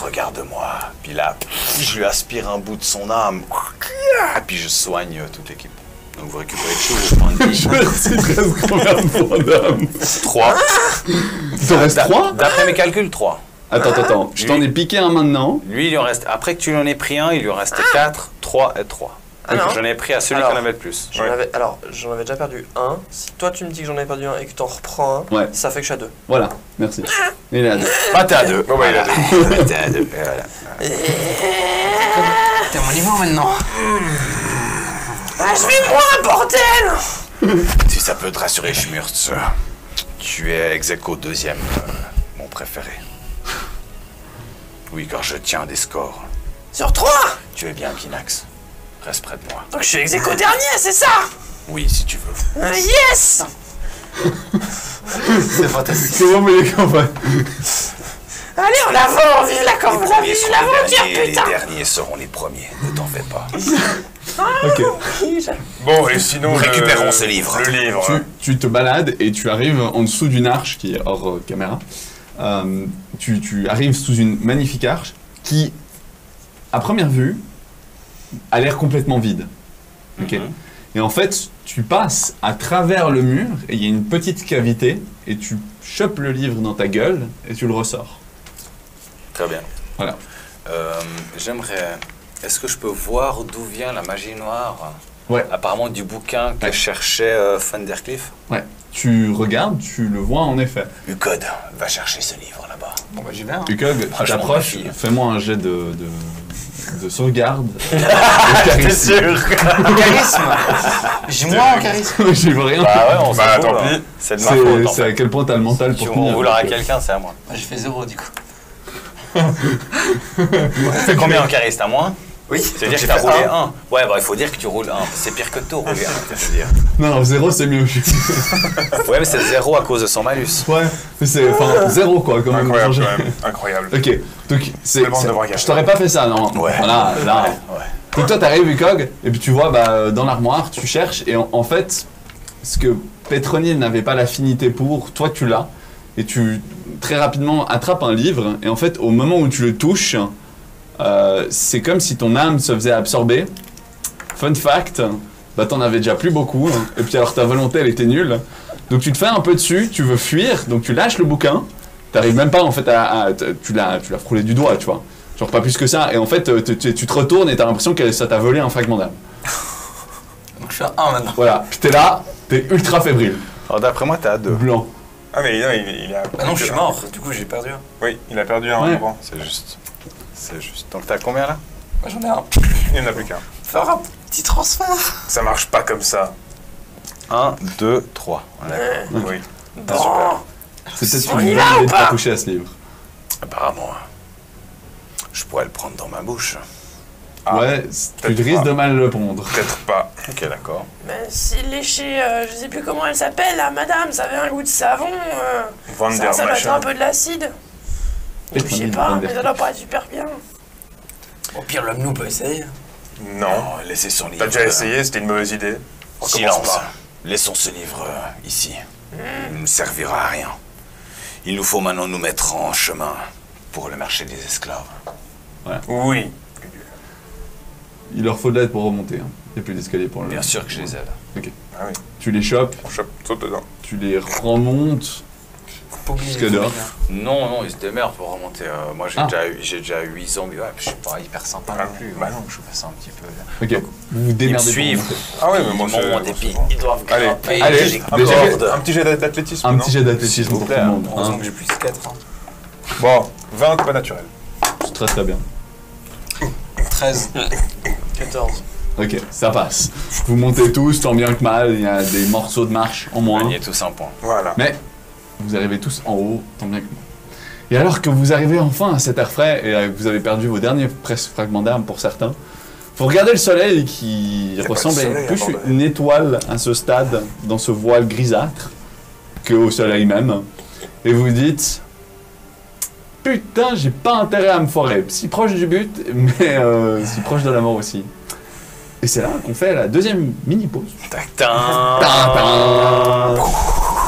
Speaker 5: Regarde-moi. Puis là, je lui aspire un bout de son âme. Et puis je soigne toute l'équipe. Donc vous récupérez de choses au point de vie.
Speaker 1: Merci, il te reste combien de points d'âme?
Speaker 5: 3.
Speaker 1: Il te reste 3?
Speaker 5: D'après mes calculs, 3.
Speaker 1: Attends, je t'en ai piqué un maintenant.
Speaker 5: Lui, il en reste. Après que tu lui en aies pris un, il lui en reste 4, 3 et 3.
Speaker 4: Ah non.
Speaker 5: J'en ai pris à celui
Speaker 4: Alors.
Speaker 5: qui en avait le plus.
Speaker 4: J'en avais déjà perdu un. Si toi tu me dis que j'en avais perdu un et que t'en reprends un,
Speaker 1: Ouais.
Speaker 4: ça fait que je suis à 2.
Speaker 1: Voilà, merci. Il est à 2.
Speaker 5: Ah, t'es à 2.
Speaker 2: Bon, bah, il a deux.
Speaker 5: T'es à 2. Voilà.
Speaker 6: T'es à mon niveau maintenant.
Speaker 4: Ah, je vais moi, bordel!
Speaker 5: Si ça peut te rassurer, Schmurtz, tu es ex aequo 2e, mon préféré. Oui, car je tiens des scores.
Speaker 4: Sur 3!
Speaker 5: Tu es bien, Kinax. Reste près de moi.
Speaker 4: Donc je suis ex aequo dernier, c'est ça?
Speaker 5: Oui, si tu veux.
Speaker 4: Yes!
Speaker 6: C'est fantastique.
Speaker 1: Comment mais les campagnes?
Speaker 4: Allez, en avant, vive la
Speaker 5: Les
Speaker 4: campagne,
Speaker 5: premiers
Speaker 4: vive
Speaker 5: seront
Speaker 4: l'aventure,
Speaker 5: les derniers,
Speaker 4: putain!
Speaker 5: les derniers seront les premiers. Ne t'en fais pas.
Speaker 1: Ok.
Speaker 2: Bon, et sinon.
Speaker 5: Récupérons ce livre.
Speaker 2: Le livre.
Speaker 1: Tu te balades et tu arrives en dessous d'une arche qui est hors caméra. Tu arrives sous une magnifique arche qui, à première vue, a l'air complètement vide. Ok. Et en fait, tu passes à travers le mur et il y a une petite cavité et tu chopes le livre dans ta gueule et tu le ressors.
Speaker 5: Très bien.
Speaker 1: Voilà.
Speaker 5: J'aimerais... Est-ce que je peux voir d'où vient la magie noire?
Speaker 1: Ouais.
Speaker 5: Apparemment du bouquin que
Speaker 1: Ouais.
Speaker 5: cherchait Thundercliff.
Speaker 1: Ouais. Tu regardes, tu le vois en effet.
Speaker 5: Ucode, va chercher ce livre là-bas.
Speaker 6: Bon bah j'y vais. Hein.
Speaker 1: Ukog, tu
Speaker 5: Franchement,
Speaker 1: t'approches,
Speaker 5: ma fille.
Speaker 1: fais-moi un jet de sauvegarde.
Speaker 5: T'es sûr?
Speaker 6: Charisme. J'ai moins en charisme.
Speaker 1: J'y veux rien.
Speaker 5: Bah ouais, on s'en
Speaker 2: Bah,
Speaker 5: fout,
Speaker 2: tant
Speaker 5: là.
Speaker 2: pis.
Speaker 5: C'est de ma faute, en
Speaker 1: C'est à
Speaker 5: fait.
Speaker 1: quel point t'as le mental
Speaker 5: Si
Speaker 1: pour
Speaker 5: on
Speaker 1: tenir.
Speaker 5: vouloir à
Speaker 1: donc,
Speaker 5: quelqu'un, c'est à moi.
Speaker 6: Moi j'ai fait 0 du coup.
Speaker 5: Fais combien en charisme? T'as moins?
Speaker 6: Oui.
Speaker 5: C'est-à-dire que t'as roulé 1. Ouais, bah il faut dire que tu roules 1. C'est pire que tout, rouler 1, je veux dire.
Speaker 1: Non, 0 c'est mieux.
Speaker 5: Ouais, mais c'est 0 à cause de son malus.
Speaker 1: Ouais, mais c'est enfin 0 quoi, quand même.
Speaker 2: Incroyable,
Speaker 1: changer.
Speaker 2: quand même. Incroyable.
Speaker 1: Ok, donc
Speaker 2: Tellement de braquage.
Speaker 1: je t'aurais pas fait ça, non.
Speaker 5: Ouais.
Speaker 1: Voilà, là.
Speaker 5: Ouais.
Speaker 1: Donc toi t'arrives Ukog, et puis tu vois dans l'armoire, tu cherches, et en fait, ce que Petronil n'avait pas l'affinité pour, toi tu l'as, et tu très rapidement attrapes un livre, et en fait au moment où tu le touches, c'est comme si ton âme se faisait absorber. Fun fact, bah t'en avais déjà plus beaucoup, hein, et puis alors ta volonté elle était nulle, donc tu te fais un peu dessus, tu veux fuir, donc tu lâches le bouquin, t'arrives même pas en fait tu l'as frôlé du doigt, tu vois. Genre pas plus que ça, et en fait tu te retournes et t'as l'impression que ça t'a volé un fragment d'âme.
Speaker 6: Donc je suis à 1 maintenant.
Speaker 1: Voilà, puis t'es là, t'es ultra fébrile,
Speaker 5: Alors d'après moi, t'es à 2.
Speaker 1: blanc.
Speaker 2: Ah, mais non, il a.
Speaker 6: Ah non je suis mort. Du coup j'ai perdu un.
Speaker 2: Oui, il a perdu un
Speaker 1: Ouais.
Speaker 2: moment.
Speaker 5: C'est juste. C'est juste. Donc t'as combien là?
Speaker 6: Moi j'en ai un.
Speaker 2: Il n'y en a plus qu'un.
Speaker 6: Faire un petit transfert.
Speaker 2: Ça marche pas comme ça.
Speaker 5: 1, 2, 3.
Speaker 2: Oui.
Speaker 6: Bon.
Speaker 1: C'est peut-être
Speaker 6: On
Speaker 1: une
Speaker 6: y
Speaker 1: bonne
Speaker 6: va ou
Speaker 1: idée de
Speaker 6: pas
Speaker 1: pas toucher à ce livre.
Speaker 5: Apparemment, je pourrais le prendre dans ma bouche.
Speaker 2: Ah,
Speaker 1: Ouais, tu
Speaker 2: peut-être
Speaker 1: risques
Speaker 2: pas.
Speaker 1: de mal le prendre.
Speaker 2: Peut-être pas.
Speaker 5: Ok, d'accord.
Speaker 4: Mais s'il est chez, je sais plus comment elle s'appelle, la madame, ça avait un goût de savon.
Speaker 2: Van
Speaker 4: Ça
Speaker 2: der
Speaker 4: doit être
Speaker 2: machin.
Speaker 4: un peu de l'acide. Ou je sais pas, mais ça doit pas être super bien.
Speaker 6: Au pire, l'homme nous peut essayer.
Speaker 2: Non.
Speaker 5: Oh, laissez son livre.
Speaker 2: T'as déjà essayé, c'était une mauvaise idée. On commence
Speaker 5: Silence.
Speaker 2: pas.
Speaker 5: Laissons ce livre ici. Il ne servira à rien. Il nous faut maintenant nous mettre en chemin pour le marché des esclaves.
Speaker 2: Oui.
Speaker 1: Il leur faut de l'aide pour remonter. Hein. Il n'y a plus d'escalier pour le.
Speaker 5: Bien sûr que je les aide.
Speaker 2: Ah oui.
Speaker 1: Tu les chopes,
Speaker 2: On chope, saute dedans.
Speaker 1: tu les remontes.
Speaker 6: Faut pas oublier
Speaker 1: Jusqu'à
Speaker 6: les
Speaker 1: dehors.
Speaker 6: combinaisons.
Speaker 5: Non, ils se démerdent pour remonter. Moi,
Speaker 1: Ah.
Speaker 5: j'ai déjà eu 8 zombies. Ouais, je suis pas hyper sympa
Speaker 2: Ah,
Speaker 5: non plus.
Speaker 2: bah
Speaker 5: non, je fais ça un petit peu.
Speaker 1: Ok, vous vous démerdez pour
Speaker 5: suivent.
Speaker 1: remonter.
Speaker 2: Ah oui, mais moi
Speaker 5: Ils montent
Speaker 2: je.
Speaker 5: et puis
Speaker 6: Ils doivent
Speaker 2: Allez.
Speaker 6: grimper.
Speaker 1: Allez.
Speaker 6: J'ai
Speaker 2: Un petit jet d'athlétisme.
Speaker 1: Un
Speaker 2: non
Speaker 1: petit jet d'athlétisme
Speaker 5: S'il vous
Speaker 1: pour
Speaker 5: plaît,
Speaker 1: tout le monde.
Speaker 6: heureusement
Speaker 1: Hein.
Speaker 6: que j'ai plus 4.
Speaker 2: Bon, 20, pas naturel.
Speaker 1: C'est très très bien.
Speaker 6: 13.
Speaker 4: 14.
Speaker 1: Ok, ça passe. Vous montez tous, tant bien que mal, il y a des morceaux de marche en moins.
Speaker 5: Gagnez tous un point.
Speaker 2: Voilà.
Speaker 1: Mais vous arrivez tous en haut, tant bien que mal. Et alors que vous arrivez enfin à cet air frais et que vous avez perdu vos derniers fragments d'âme pour certains, vous regardez le soleil qui
Speaker 2: pas de
Speaker 1: ressemble
Speaker 2: soleil,
Speaker 1: plus
Speaker 2: bordel.
Speaker 1: une étoile à ce stade, dans ce voile grisâtre, qu'au soleil même. Et vous dites... Putain, j'ai pas intérêt à me foirer. Si proche du but, mais si proche de la mort aussi. Et c'est là qu'on fait la deuxième mini-pause.
Speaker 5: Tac-tac.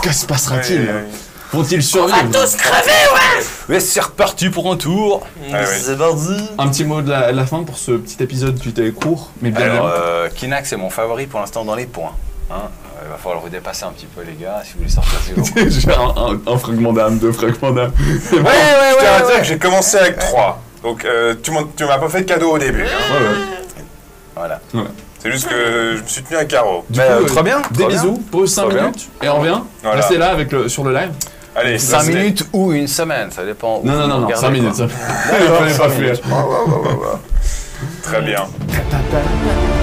Speaker 1: Que se passera-t-il?
Speaker 2: Ouais, ouais, ouais.
Speaker 1: Vont-ils survivre?
Speaker 4: Tous crevés, ouais!
Speaker 5: Mais c'est reparti pour un tour.
Speaker 2: Ah oui.
Speaker 6: C'est parti.
Speaker 1: Un petit mot de la fin pour ce petit épisode du télé court, mais bien
Speaker 5: Alors,
Speaker 1: bien.
Speaker 5: Kinak, c'est mon favori pour l'instant dans les points. Hein, il va falloir vous dépasser un petit peu, les gars, si vous voulez sortir du lot.
Speaker 1: J'ai un fragment d'âme, 2 fragments d'âme. C'est bon.
Speaker 2: Je tiens à dire que j'ai commencé avec 3. Donc tu m'as pas fait de cadeau au début. Hein.
Speaker 1: Ouais, ouais.
Speaker 5: Voilà.
Speaker 2: C'est juste que je me suis tenu à carreau.
Speaker 1: Du
Speaker 5: Mais,
Speaker 1: coup,
Speaker 5: très bien,
Speaker 1: Des
Speaker 5: très bien.
Speaker 1: bisous, pause 5
Speaker 5: Très bien.
Speaker 1: minutes, et on revient.
Speaker 2: Voilà.
Speaker 1: Restez là avec sur le live.
Speaker 2: Allez,
Speaker 5: 5
Speaker 2: restez.
Speaker 5: minutes ou une semaine, ça dépend. où
Speaker 1: Non,
Speaker 5: vous regardez,
Speaker 1: 5 minutes.
Speaker 5: quoi.
Speaker 1: Il fallait pas fuir.
Speaker 2: Très bien.
Speaker 1: Ta, ta, ta.